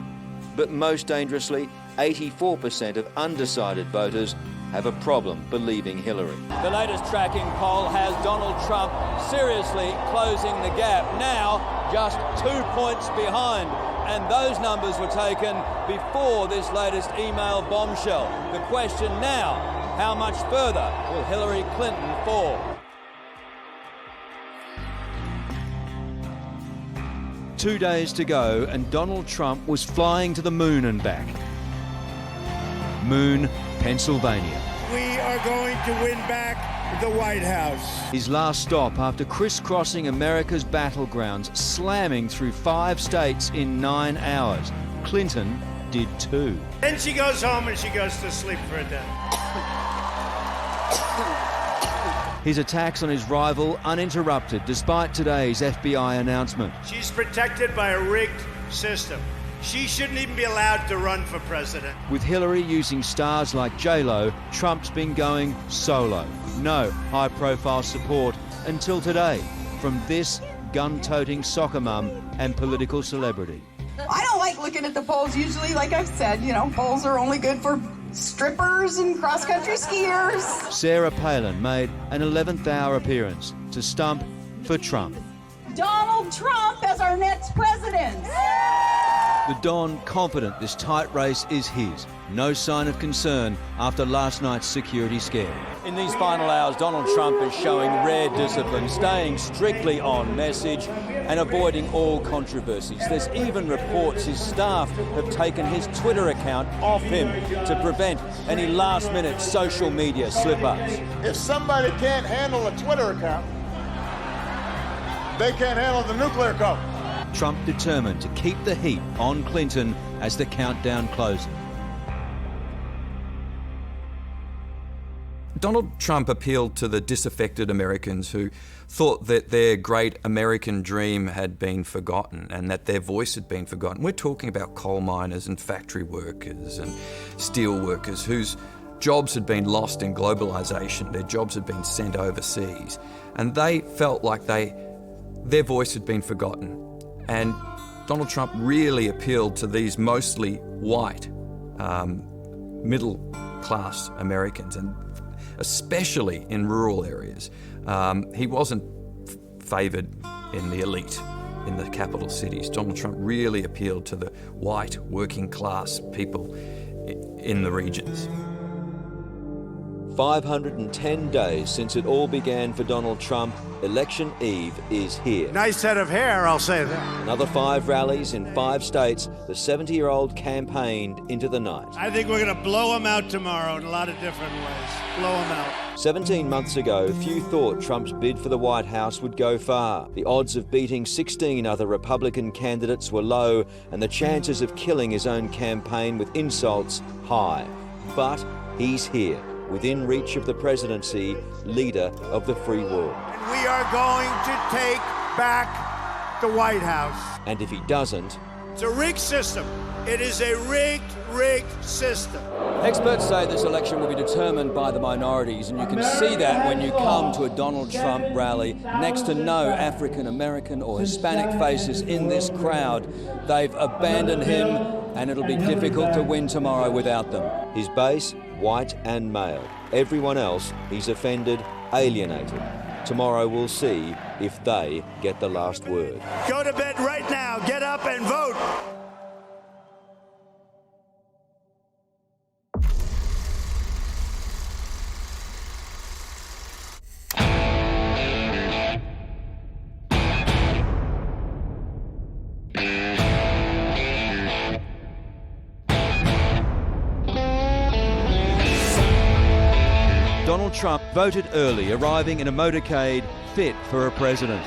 But most dangerously, 84% of undecided voters have a problem believing Hillary. The latest tracking poll has Donald Trump seriously closing the gap, now just 2 points behind. And those numbers were taken before this latest email bombshell. The question now, how much further will Hillary Clinton fall? Two days to go and Donald Trump was flying to the moon and back. Moon, Pennsylvania. We are going to win back the White House. His last stop after crisscrossing America's battlegrounds, slamming through 5 states in 9 hours. Clinton did too. Then she goes home and she goes to sleep for a day. His attacks on his rival uninterrupted despite today's FBI announcement. She's protected by a rigged system. She shouldn't even be allowed to run for president. With Hillary using stars like J-Lo, Trump's been going solo. No high-profile support until today from this gun-toting soccer mum and political celebrity. I don't like looking at the polls usually. Like I've said, you know, polls are only good for strippers and cross-country skiers. Sarah Palin made an 11th hour appearance to stump for Trump. Donald Trump as our next president. The Don confident this tight race is his. No sign of concern after last night's security scare. In these final hours, Donald Trump is showing rare discipline, staying strictly on message and avoiding all controversies. There's even reports his staff have taken his Twitter account off him to prevent any last-minute social media slip-ups. If somebody can't handle a Twitter account, they can't handle the nuclear code. Trump determined to keep the heat on Clinton as the countdown closes. Donald Trump appealed to the disaffected Americans who thought that their great American dream had been forgotten and that their voice had been forgotten. We're talking about coal miners and factory workers and steel workers whose jobs had been lost in globalisation. Their jobs had been sent overseas. And they felt like their voice had been forgotten. And Donald Trump really appealed to these mostly white, middle-class Americans, and especially in rural areas. He wasn't favoured in the elite in the capital cities. Donald Trump really appealed to the white, working-class people in the regions. 510 days since it all began for Donald Trump, election eve is here. Nice head of hair, I'll say that. Another 5 rallies in 5 states, the 70-year-old campaigned into the night. I think we're going to blow him out tomorrow in a lot of different ways. Blow him out. 17 months ago, few thought Trump's bid for the White House would go far. The odds of beating 16 other Republican candidates were low, and the chances of killing his own campaign with insults high. But he's here, within reach of the presidency, leader of the free world. And we are going to take back the White House. And if he doesn't... It's a rigged system. It is a rigged system. Experts say this election will be determined by the minorities, and you can see that when you come to a Donald Trump rally. Next to no African American or Hispanic faces in this crowd. They've abandoned him, and it'll be difficult to win tomorrow without them. His base, white and male. Everyone else he's offended, alienated. Tomorrow we'll see if they get the last word. Go to bed right now. Get up and vote. Donald Trump voted early, arriving in a motorcade fit for a president.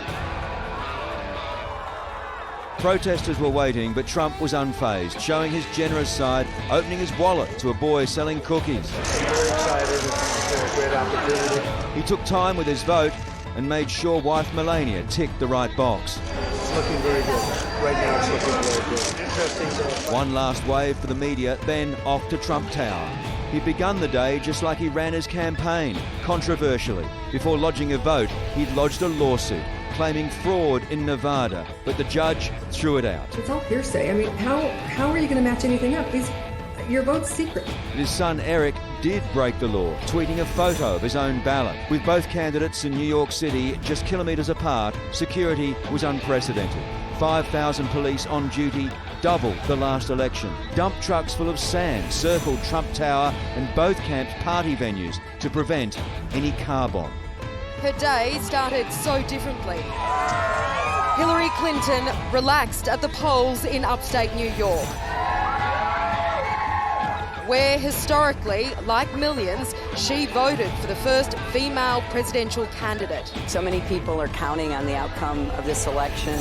Protesters were waiting, but Trump was unfazed, showing his generous side, opening his wallet to a boy selling cookies. Very excited. It's a great opportunity. He took time with his vote and made sure wife Melania ticked the right box. It's looking very good. Right now it's looking very good. Interesting. One last wave for the media, then off to Trump Tower. He'd begun the day just like he ran his campaign, controversially. Before lodging a vote, he'd lodged a lawsuit claiming fraud in Nevada, but the judge threw it out. It's all hearsay. I mean, how are you going to match anything up? your vote's secret. His son Eric did break the law, tweeting a photo of his own ballot. With both candidates in New York City just kilometres apart, security was unprecedented. 5,000 police on duty, double the last election. Dump trucks full of sand circled Trump Tower and both camps' party venues to prevent any car bomb. Her day started so differently. Hillary Clinton relaxed at the polls in upstate New York, where historically, like millions, she voted for the first female presidential candidate. So many people are counting on the outcome of this election,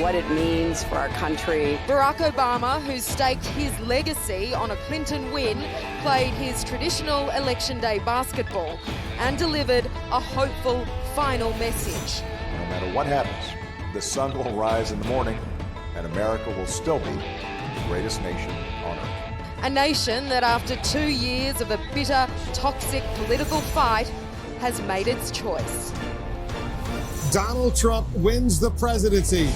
what it means for our country. Barack Obama, who staked his legacy on a Clinton win, played his traditional election day basketball and delivered a hopeful final message. No matter what happens, the sun will rise in the morning and America will still be the greatest nation on earth. A nation that after 2 years of a bitter, toxic political fight has made its choice. Donald Trump wins the presidency.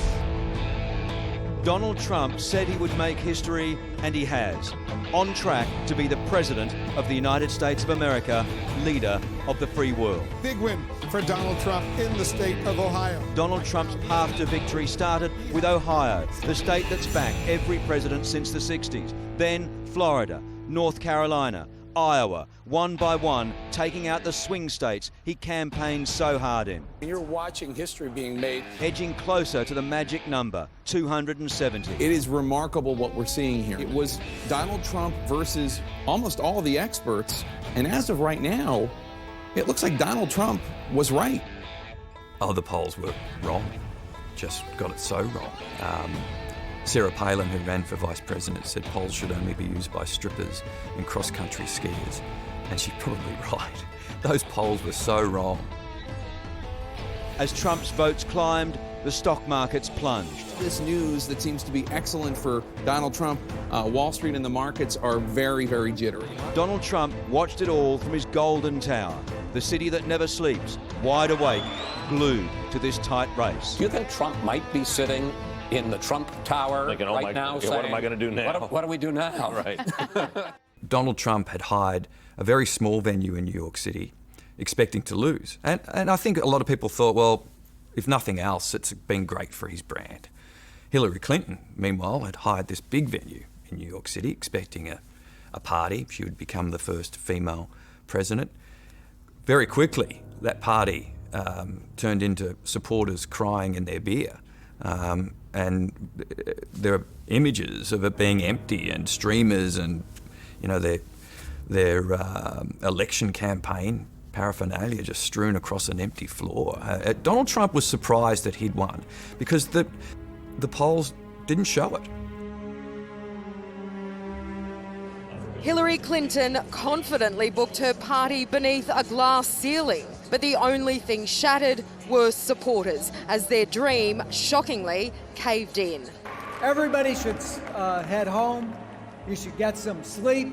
Donald Trump said he would make history, and he has. On track to be the President of the United States of America, leader of the free world. Big win for Donald Trump in the state of Ohio. Donald Trump's path to victory started with Ohio, the state that's backed every president since the 60s. Then Florida, North Carolina, Iowa, one by one, taking out the swing states he campaigned so hard in. You're watching history being made. Edging closer to the magic number, 270. It is remarkable what we're seeing here. It was Donald Trump versus almost all the experts, and as of right now, it looks like Donald Trump was right. Oh, the polls were wrong. Just got it so wrong. Sarah Palin, who ran for vice president, said polls should only be used by strippers and cross-country skiers. And she's probably right. Those polls were so wrong. As Trump's votes climbed, the stock markets plunged. This news that seems to be excellent for Donald Trump, Wall Street and the markets are very, very jittery. Donald Trump watched it all from his golden tower, the city that never sleeps, wide awake, glued to this tight race. Do you think Trump might be sitting in the Trump Tower right now saying, what am I going to do now? What do we do now? Right. Donald Trump had hired a very small venue in New York City, expecting to lose. And I think a lot of people thought, well, if nothing else, it's been great for his brand. Hillary Clinton, meanwhile, had hired this big venue in New York City, expecting a party. She would become the first female president. Very quickly, that party turned into supporters crying in their beer. And there are images of it being empty and streamers and, you know, their election campaign paraphernalia just strewn across an empty floor. Donald Trump was surprised that he'd won because the polls didn't show it. Hillary Clinton confidently booked her party beneath a glass ceiling, but the only thing shattered were supporters as their dream, shockingly, caved in. Everybody should head home. You should get some sleep.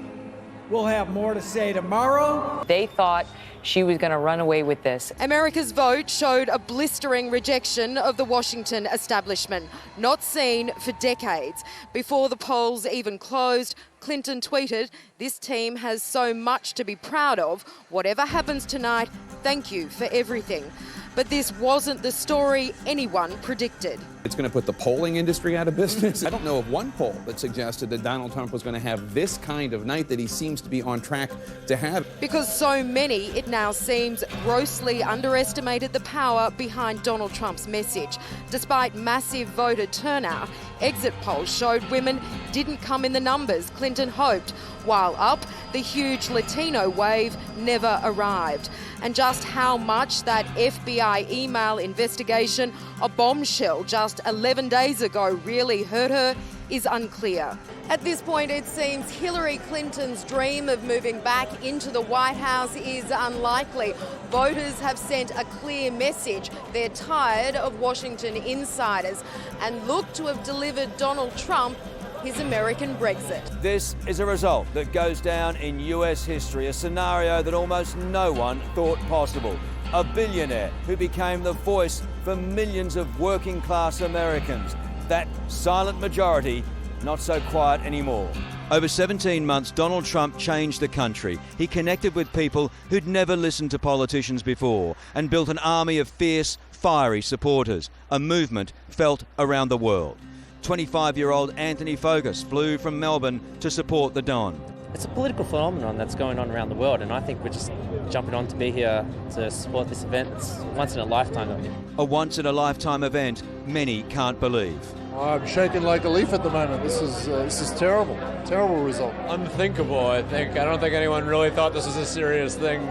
We'll have more to say tomorrow. They thought she was going to run away with this. America's vote showed a blistering rejection of the Washington establishment, not seen for decades. Before the polls even closed, Clinton tweeted, "This team has so much to be proud of. Whatever happens tonight, thank you for everything." But this wasn't the story anyone predicted. It's going to put the polling industry out of business. I don't know of one poll that suggested that Donald Trump was going to have this kind of night that he seems to be on track to have. Because so many, it now seems, grossly underestimated the power behind Donald Trump's message. Despite massive voter turnout, exit polls showed women didn't come in the numbers Clinton hoped, while up, the huge Latino wave never arrived. And just how much that FBI email investigation, a bombshell just 11 days ago, really hurt her is unclear. At this point, it seems Hillary Clinton's dream of moving back into the White House is unlikely. Voters have sent a clear message. They're tired of Washington insiders and look to have delivered Donald Trump his American Brexit. This is a result that goes down in US history, a scenario that almost no one thought possible. A billionaire who became the voice for millions of working class Americans. That silent majority, not so quiet anymore. Over 17 months, Donald Trump changed the country. He connected with people who'd never listened to politicians before and built an army of fierce, fiery supporters, a movement felt around the world. 25-year-old Anthony Fogus flew from Melbourne to support the Don. It's a political phenomenon that's going on around the world, and I think we're just jumping on to be here to support this event. It's a once-in-a-lifetime event. A once-in-a-lifetime event many can't believe. I'm shaking like a leaf at the moment. This is terrible. Terrible result. Unthinkable, I think. I don't think anyone really thought this was a serious thing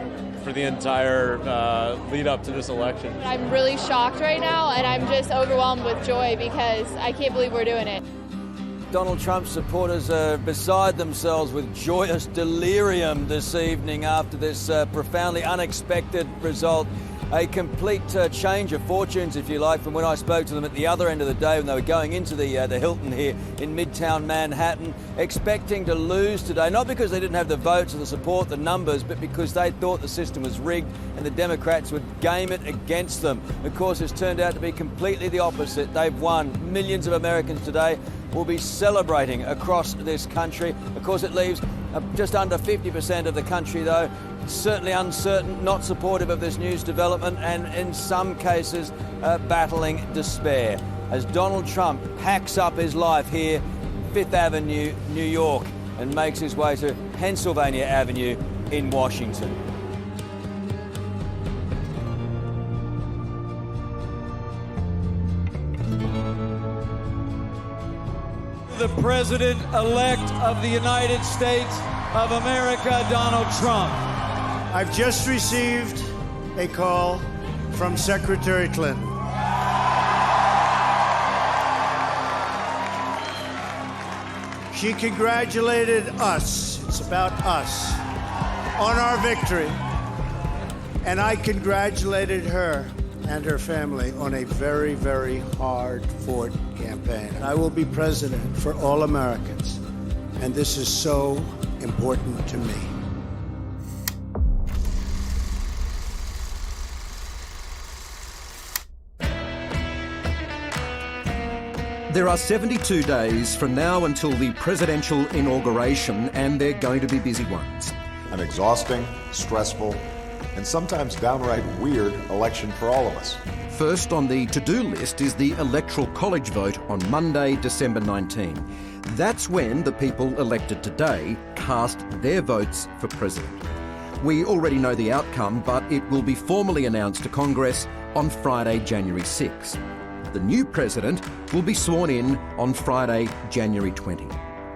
for the entire lead up to this election. I'm really shocked right now, and I'm just overwhelmed with joy because I can't believe we're doing it. Donald Trump's supporters are beside themselves with joyous delirium this evening after this profoundly unexpected result. A complete change of fortunes, if you like, from when I spoke to them at the other end of the day when they were going into the Hilton here in Midtown Manhattan, expecting to lose today, not because they didn't have the votes or the support, the numbers, but because they thought the system was rigged and the Democrats would game it against them. Of course, it's turned out to be completely the opposite. They've won. Millions of Americans today will be celebrating across this country. Of course, it leaves just under 50% of the country, though, certainly uncertain, not supportive of this news development, and in some cases battling despair as Donald Trump packs up his life here, Fifth Avenue, New York, and makes his way to Pennsylvania Avenue in Washington. The President-elect of the United States of America, Donald Trump. I've just received a call from Secretary Clinton. She congratulated us, it's about us, on our victory. And I congratulated her and her family on a very, very hard-fought campaign. I will be president for all Americans, and this is so important to me. There are 72 days from now until the presidential inauguration, and they're going to be busy ones. An exhausting, stressful, and sometimes downright weird election for all of us. First on the to-do list is the Electoral College vote on Monday, December 19. That's when the people elected today cast their votes for president. We already know the outcome, but it will be formally announced to Congress on Friday, January 6. The new president will be sworn in on Friday, January 20.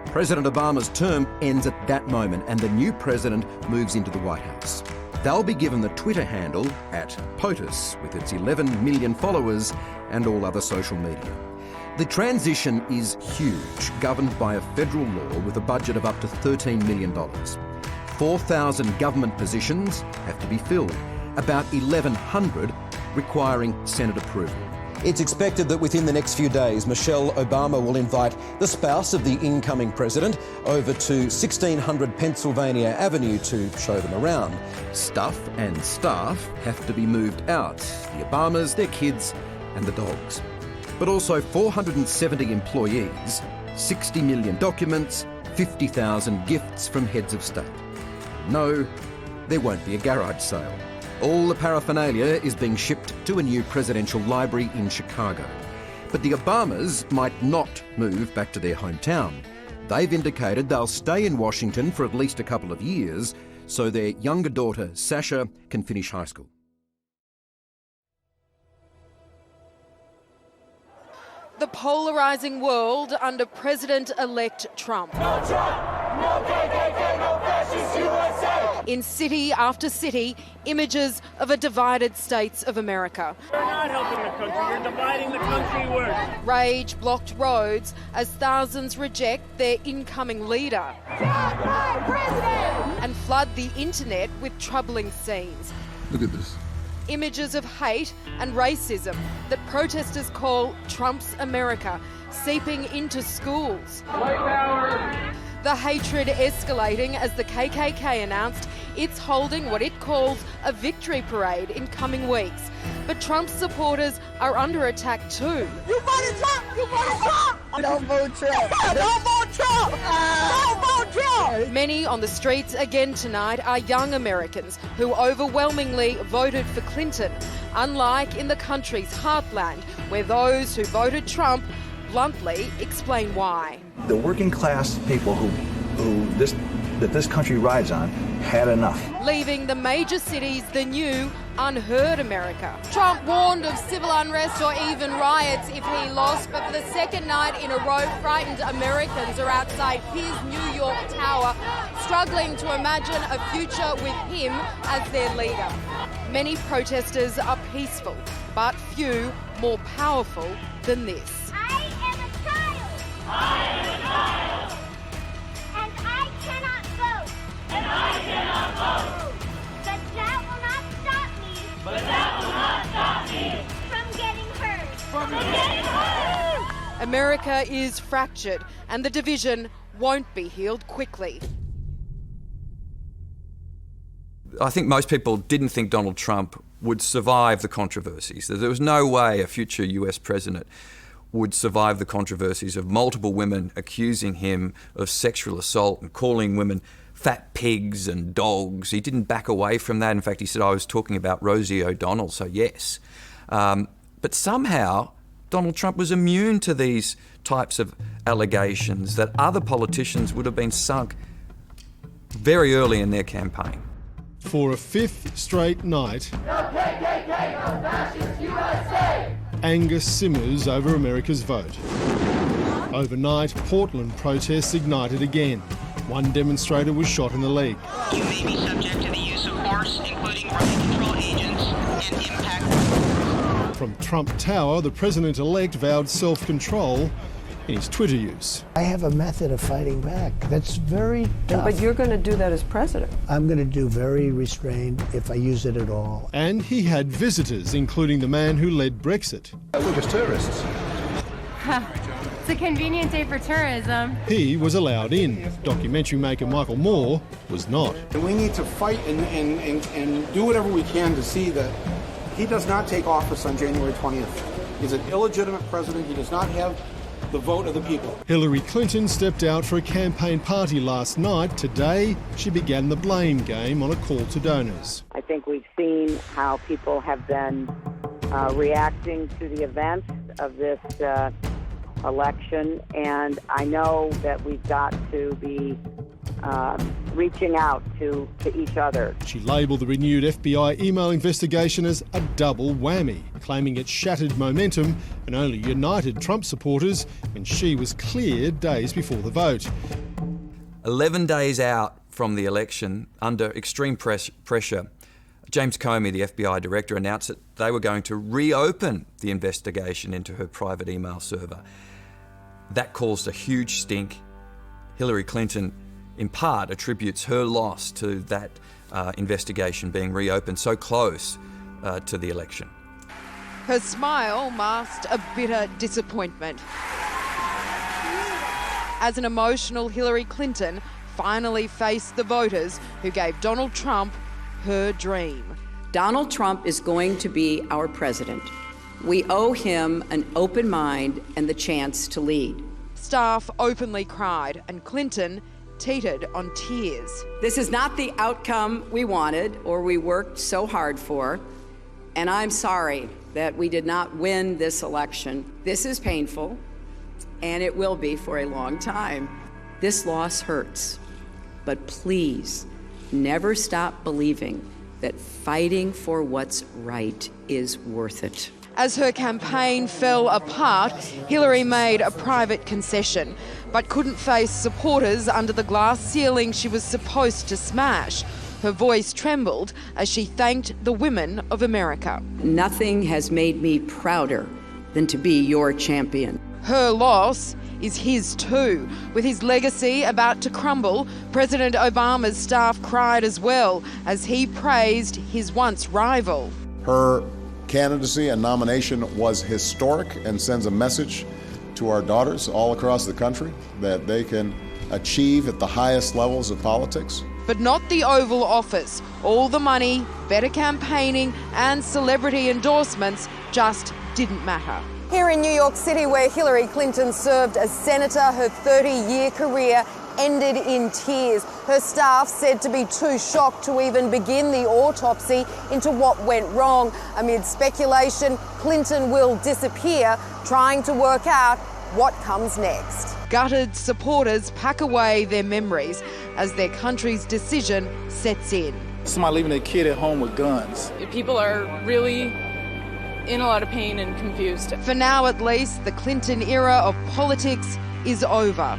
President Obama's term ends at that moment, and the new president moves into the White House. They'll be given the Twitter handle @POTUS, with its 11 million followers and all other social media. The transition is huge, governed by a federal law with a budget of up to $13 million. 4,000 government positions have to be filled, about 1,100 requiring Senate approval. It's expected that within the next few days, Michelle Obama will invite the spouse of the incoming president over to 1600 Pennsylvania Avenue to show them around. Stuff and staff have to be moved out. The Obamas, their kids, and the dogs. But also 470 employees, 60 million documents, 50,000 gifts from heads of state. No, there won't be a garage sale. All the paraphernalia is being shipped to a new presidential library in Chicago. But the Obamas might not move back to their hometown. They've indicated they'll stay in Washington for at least a couple of years so their younger daughter, Sasha, can finish high school. The polarising world under President-elect Trump. No Trump, no KKK, no fascist USA. In city after city, images of a divided states of America. You're not helping the country, you're dividing the country worse. Rage blocked roads as thousands reject their incoming leader. Not my president! And flood the internet with troubling scenes. Look at this. Images of hate and racism that protesters call Trump's America seeping into schools. White power. The hatred escalating as the KKK announced it's holding what it calls a victory parade in coming weeks. But Trump's supporters are under attack too. You voted Trump! You voted Trump! Don't vote Trump! Don't vote Trump! Don't vote Trump! Many on the streets again tonight are young Americans who overwhelmingly voted for Clinton, unlike in the country's heartland, where those who voted Trump bluntly explain why. The working class people that this country rides on had enough. Leaving the major cities the new, unheard America. Trump warned of civil unrest or even riots if he lost, but for the second night in a row, frightened Americans are outside his New York tower, struggling to imagine a future with him as their leader. Many protesters are peaceful, but few more powerful than this. I am a child. I am a child. And I cannot vote. And I cannot vote. But that will not stop me. But that will not stop me. From getting heard. From getting heard. America is fractured and the division won't be healed quickly. I think most people didn't think Donald Trump would survive the controversies. There was no way a future US president would survive the controversies of multiple women accusing him of sexual assault and calling women fat pigs and dogs. He didn't back away from that. In fact, he said, I was talking about Rosie O'Donnell, so yes. But somehow, Donald Trump was immune to these types of allegations that other politicians would have been sunk very early in their campaign. For a fifth straight night, anger simmers over America's vote. Overnight, Portland protests ignited again. One demonstrator was shot in the leg. You may be subject to the use of force, including remote control agents and impact. From Trump Tower, the president-elect vowed self-control in his Twitter use. I have a method of fighting back that's very tough. But you're going to do that as president. I'm going to do very restrained if I use it at all. And he had visitors, including the man who led Brexit. We're just tourists. It's a convenient day for tourism. He was allowed in. Documentary maker Michael Moore was not. We need to fight and do whatever we can to see that he does not take office on January 20th. He's an illegitimate president. He does not have the vote of the people. Hillary Clinton stepped out for a campaign party last night. Today, she began the blame game on a call to donors. I think we've seen how people have been reacting to the events of this election, and I know that we've got to be reaching out to each other. She labelled the renewed FBI email investigation as a double whammy, claiming it shattered momentum and only united Trump supporters when she was cleared days before the vote. 11 days out from the election, under extreme pressure, James Comey, the FBI director, announced that they were going to reopen the investigation into her private email server. That caused a huge stink. Hillary Clinton, in part, attributes her loss to that investigation being reopened so close to the election. Her smile masked a bitter disappointment as an emotional Hillary Clinton finally faced the voters who gave Donald Trump her dream. Donald Trump is going to be our president. We owe him an open mind and the chance to lead. Staff openly cried and Clinton teetered on tears. This is not the outcome we wanted or we worked so hard for, and I'm sorry that we did not win this election. This is painful, and it will be for a long time. This loss hurts, but please never stop believing that fighting for what's right is worth it. As her campaign fell apart, Hillary made a private concession, but couldn't face supporters under the glass ceiling she was supposed to smash. Her voice trembled as she thanked the women of America. Nothing has made me prouder than to be your champion. Her loss is his too. With his legacy about to crumble, President Obama's staff cried as well as he praised his once rival. Her candidacy and nomination was historic and sends a message to our daughters all across the country that they can achieve at the highest levels of politics. But not the Oval Office. All the money, better campaigning and celebrity endorsements just didn't matter. Here in New York City, where Hillary Clinton served as senator, her 30-year career ended in tears. Her staff said to be too shocked to even begin the autopsy into what went wrong. Amid speculation, Clinton will disappear, trying to work out what comes next. Gutted supporters pack away their memories as their country's decision sets in. Somebody leaving a kid at home with guns. People are really in a lot of pain and confused. For now, at least, the Clinton era of politics is over.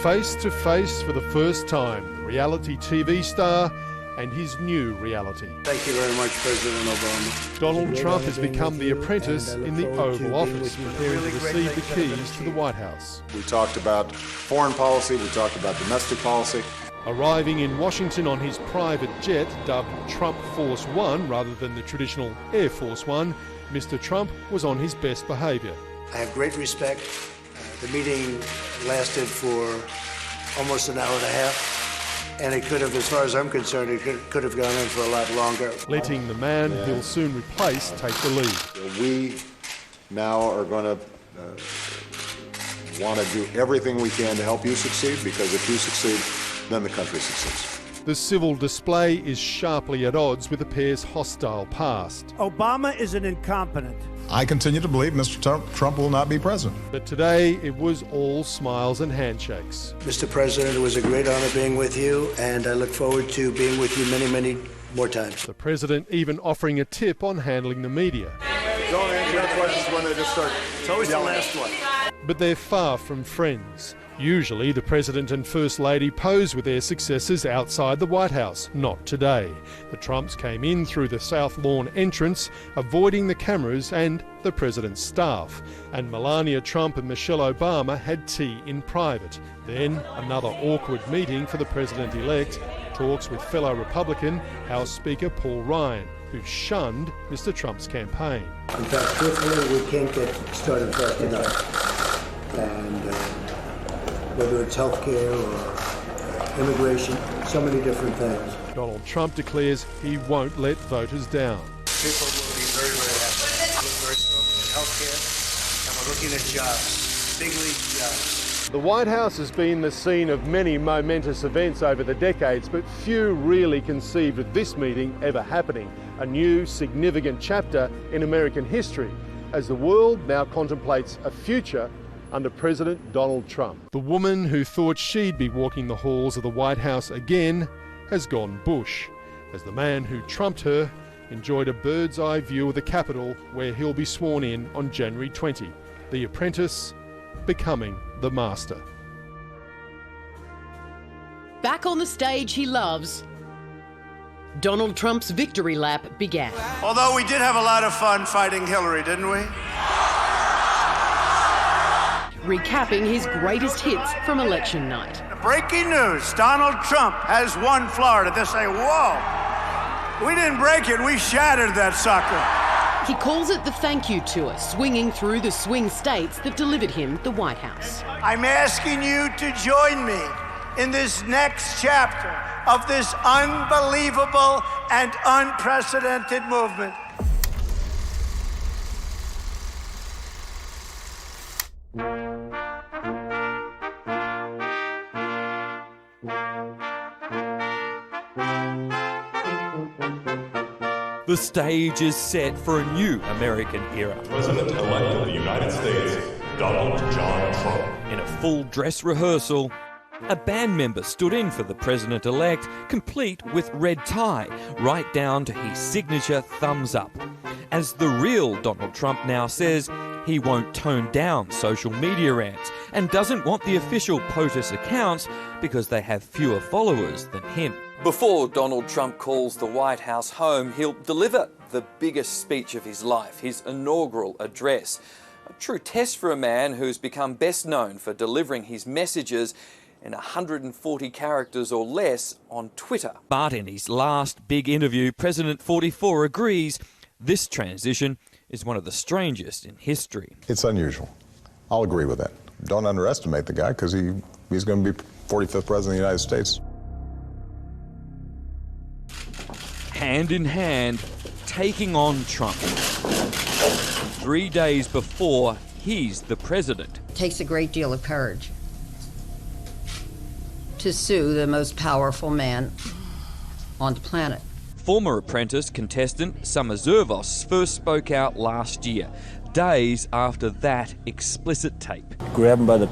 Face to face for the first time, the reality TV star and his new reality. Thank you very much, President Obama. Donald Trump has become the apprentice in the Oval Office, preparing to receive the keys to the White House. We talked about foreign policy, we talked about domestic policy. Arriving in Washington on his private jet, dubbed Trump Force One rather than the traditional Air Force One, Mr. Trump was on his best behaviour. I have great respect. The meeting lasted for almost an hour and a half, and it could have, as far as I'm concerned, it could have gone on for a lot longer. Letting the man he'll soon replace take the lead. We now are going to want to do everything we can to help you succeed, because if you succeed, then the country succeeds. The civil display is sharply at odds with the pair's hostile past. Obama is an incompetent. I continue to believe Mr. Trump will not be president. But today it was all smiles and handshakes. Mr. President, it was a great honor being with you, and I look forward to being with you many, many more times. The president even offering a tip on handling the media. Don't answer the questions when they just start. It's always the last one. But they're far from friends. Usually the President and First Lady pose with their successors outside the White House. Not today. The Trumps came in through the South Lawn entrance, avoiding the cameras and the President's staff. And Melania Trump and Michelle Obama had tea in private. Then another awkward meeting for the President-elect, talks with fellow Republican House Speaker Paul Ryan, who shunned Mr. Trump's campaign. In fact, truthfully, we can't get started fast enough. And whether it's healthcare or immigration, so many different things. Donald Trump declares he won't let voters down. People will be very, very happy. We look very strongly at healthcare, and we're looking at jobs, big league jobs. The White House has been the scene of many momentous events over the decades, but few really conceived of this meeting ever happening. A new, significant chapter in American history, as the world now contemplates a future under President Donald Trump. The woman who thought she'd be walking the halls of the White House again has gone bush, as the man who trumped her enjoyed a bird's eye view of the Capitol, where he'll be sworn in on January 20. The apprentice becoming the master. Back on the stage he loves, Donald Trump's victory lap began. Although we did have a lot of fun fighting Hillary, didn't we? Recapping his greatest hits from election night. Breaking news, Donald Trump has won Florida. They say, whoa, we didn't break it, we shattered that sucker. He calls it the thank you tour, swinging through the swing states that delivered him the White House. I'm asking you to join me in this next chapter of this unbelievable and unprecedented movement. The stage is set for a new American era. President-elect of the United States, Donald John Trump. In a full dress rehearsal, a band member stood in for the president-elect, complete with red tie, right down to his signature thumbs up. As the real Donald Trump now says, he won't tone down social media rants and doesn't want the official POTUS accounts because they have fewer followers than him. Before Donald Trump calls the White House home, he'll deliver the biggest speech of his life, his inaugural address. A true test for a man who's become best known for delivering his messages in 140 characters or less on Twitter. But in his last big interview, President 44 agrees this transition is one of the strangest in history. It's unusual. I'll agree with that. Don't underestimate the guy, because he's going to be 45th President of the United States. Hand in hand, taking on Trump. 3 days before he's the president. It takes a great deal of courage to sue the most powerful man on the planet. Former apprentice contestant Summer Zervos first spoke out last year, days after that explicit tape. Grab him by the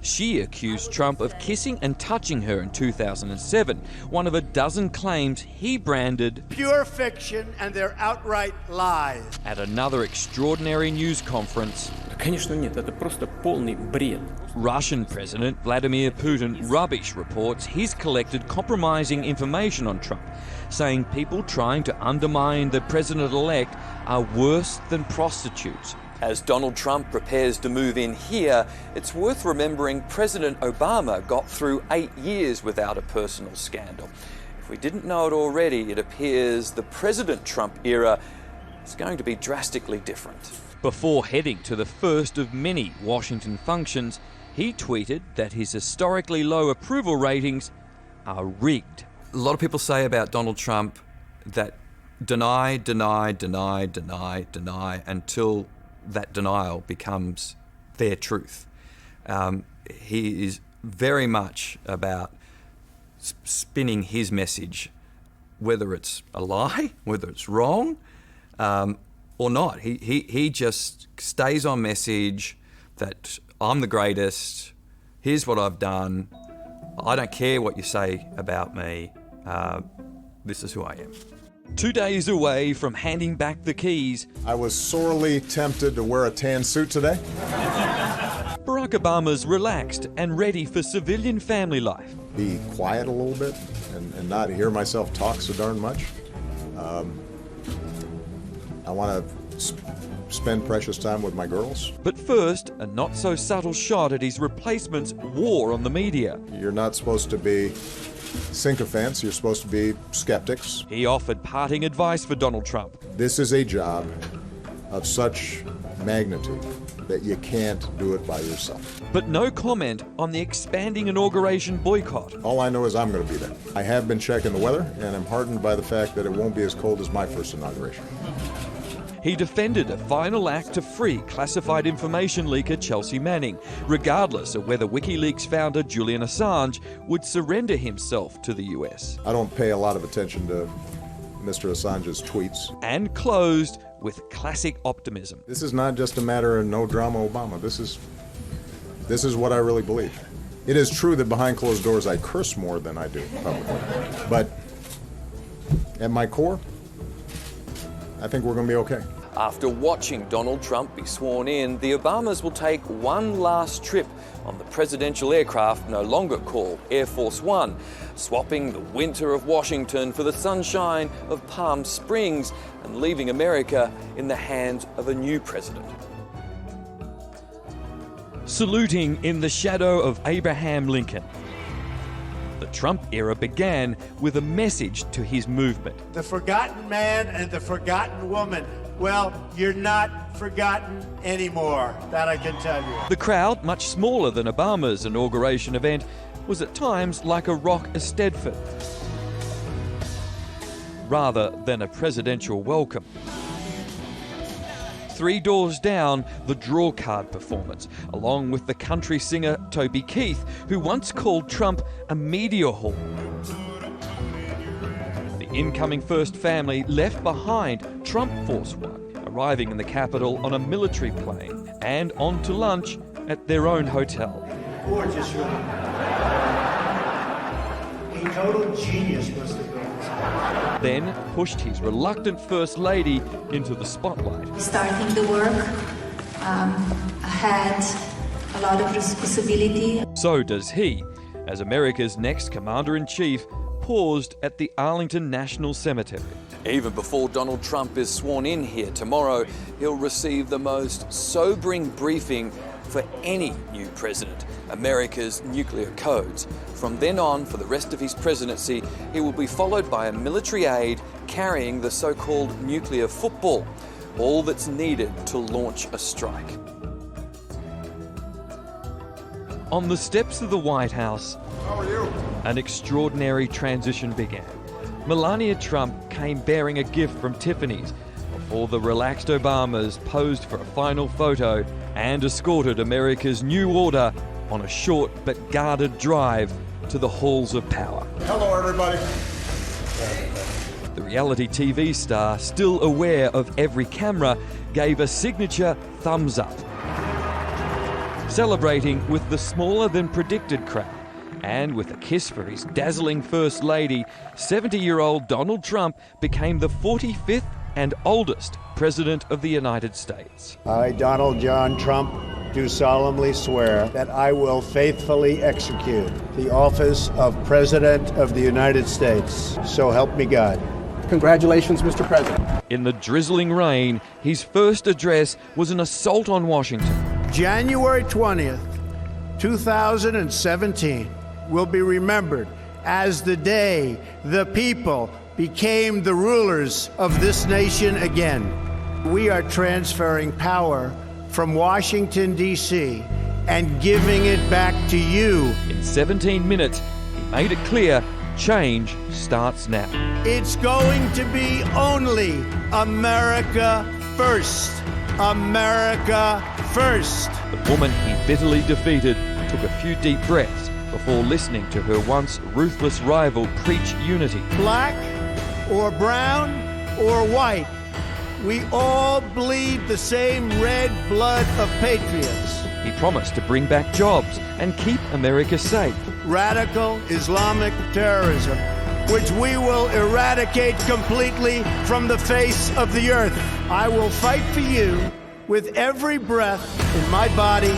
She accused Trump of kissing and touching her in 2007, one of a dozen claims he branded pure fiction and they're outright lies. At another extraordinary news conference, Конечно нет, это просто полный бред. Russian President Vladimir Putin rubbish reports he's collected compromising information on Trump, saying people trying to undermine the president-elect are worse than prostitutes. As Donald Trump prepares to move in here, it's worth remembering President Obama got through 8 years without a personal scandal. If we didn't know it already, it appears the President Trump era is going to be drastically different. Before heading to the first of many Washington functions, he tweeted that his historically low approval ratings are rigged. A lot of people say about Donald Trump that deny until that denial becomes their truth. He is very much about spinning his message, whether it's a lie, whether it's wrong, or not. He just stays on message that I'm the greatest, here's what I've done, I don't care what you say about me, this is who I am. 2 days away from handing back the keys, I was sorely tempted to wear a tan suit today. Barack Obama's relaxed and ready for civilian family life. Be quiet a little bit and not hear myself talk so darn much. I want to spend precious time with my girls. But first, a not-so-subtle shot at his replacement's war on the media. You're not supposed to be sycophants, you're supposed to be skeptics. He offered parting advice for Donald Trump. This is a job of such magnitude that you can't do it by yourself. But no comment on the expanding inauguration boycott. All I know is I'm going to be there. I have been checking the weather, and I'm heartened by the fact that it won't be as cold as my first inauguration. He defended a final act to free classified information leaker Chelsea Manning, regardless of whether WikiLeaks founder Julian Assange would surrender himself to the US. I don't pay a lot of attention to Mr. Assange's tweets. And closed with classic optimism. This is not just a matter of no drama Obama. This is what I really believe. It is true that behind closed doors I curse more than I do publicly. But at my core, I think we're going to be okay. After watching Donald Trump be sworn in, the Obamas will take one last trip on the presidential aircraft no longer called Air Force One, swapping the winter of Washington for the sunshine of Palm Springs and leaving America in the hands of a new president. Saluting in the shadow of Abraham Lincoln, the Trump era began with a message to his movement. The forgotten man and the forgotten woman. Well, you're not forgotten anymore, that I can tell you. The crowd, much smaller than Obama's inauguration event, was at times like a rock Eisteddfod, rather than a presidential welcome. 3 doors down, the draw card performance, along with the country singer Toby Keith, who once called Trump a media hall. The incoming first family left behind Trump Force One, arriving in the Capitol on a military plane and on to lunch at their own hotel. Gorgeous room. A total genius must have built this. Then pushed his reluctant First Lady into the spotlight. Starting the work, I had a lot of responsibility. So does he, as America's next Commander-in-Chief paused at the Arlington National Cemetery. Even before Donald Trump is sworn in here tomorrow, he'll receive the most sobering briefing for any new president, America's nuclear codes. From then on, for the rest of his presidency, he will be followed by a military aide carrying the so-called nuclear football, all that's needed to launch a strike. On the steps of the White House, an extraordinary transition began. Melania Trump came bearing a gift from Tiffany's before the relaxed Obamas posed for a final photo and escorted America's new order on a short but guarded drive to the halls of power. Hello, everybody. The reality TV star, still aware of every camera, gave a signature thumbs up, celebrating with the smaller than predicted crowd. And with a kiss for his dazzling First Lady, 70-year-old Donald Trump became the 45th and oldest President of the United States. I, Donald John Trump, do solemnly swear that I will faithfully execute the office of President of the United States. So help me God. Congratulations, Mr. President. In the drizzling rain, his first address was an assault on Washington. January 20th, 2017 will be remembered as the day the people became the rulers of this nation again. We are transferring power from Washington, D.C., and giving it back to you. In 17 minutes, he made it clear change starts now. It's going to be only America first. America first. The woman he bitterly defeated took a few deep breaths before listening to her once ruthless rival preach unity. Black or brown or white, we all bleed the same red blood of patriots. He promised to bring back jobs and keep America safe. Radical Islamic terrorism, which we will eradicate completely from the face of the earth. I will fight for you with every breath in my body,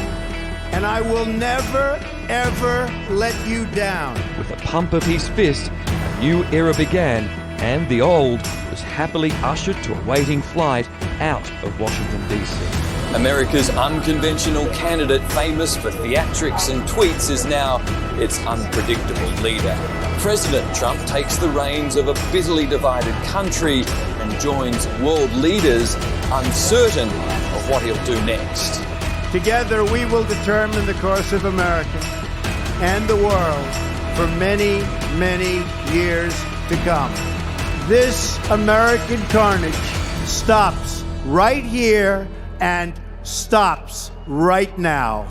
and I will never, ever let you down. With a pump of his fist, a new era began, and the old was happily ushered to a waiting flight out of Washington, D.C. America's unconventional candidate, famous for theatrics and tweets, is now its unpredictable leader. President Trump takes the reins of a bitterly divided country and joins world leaders uncertain of what he'll do next. Together we will determine the course of America and the world for many, many years to come. This American carnage stops right here and stops right now.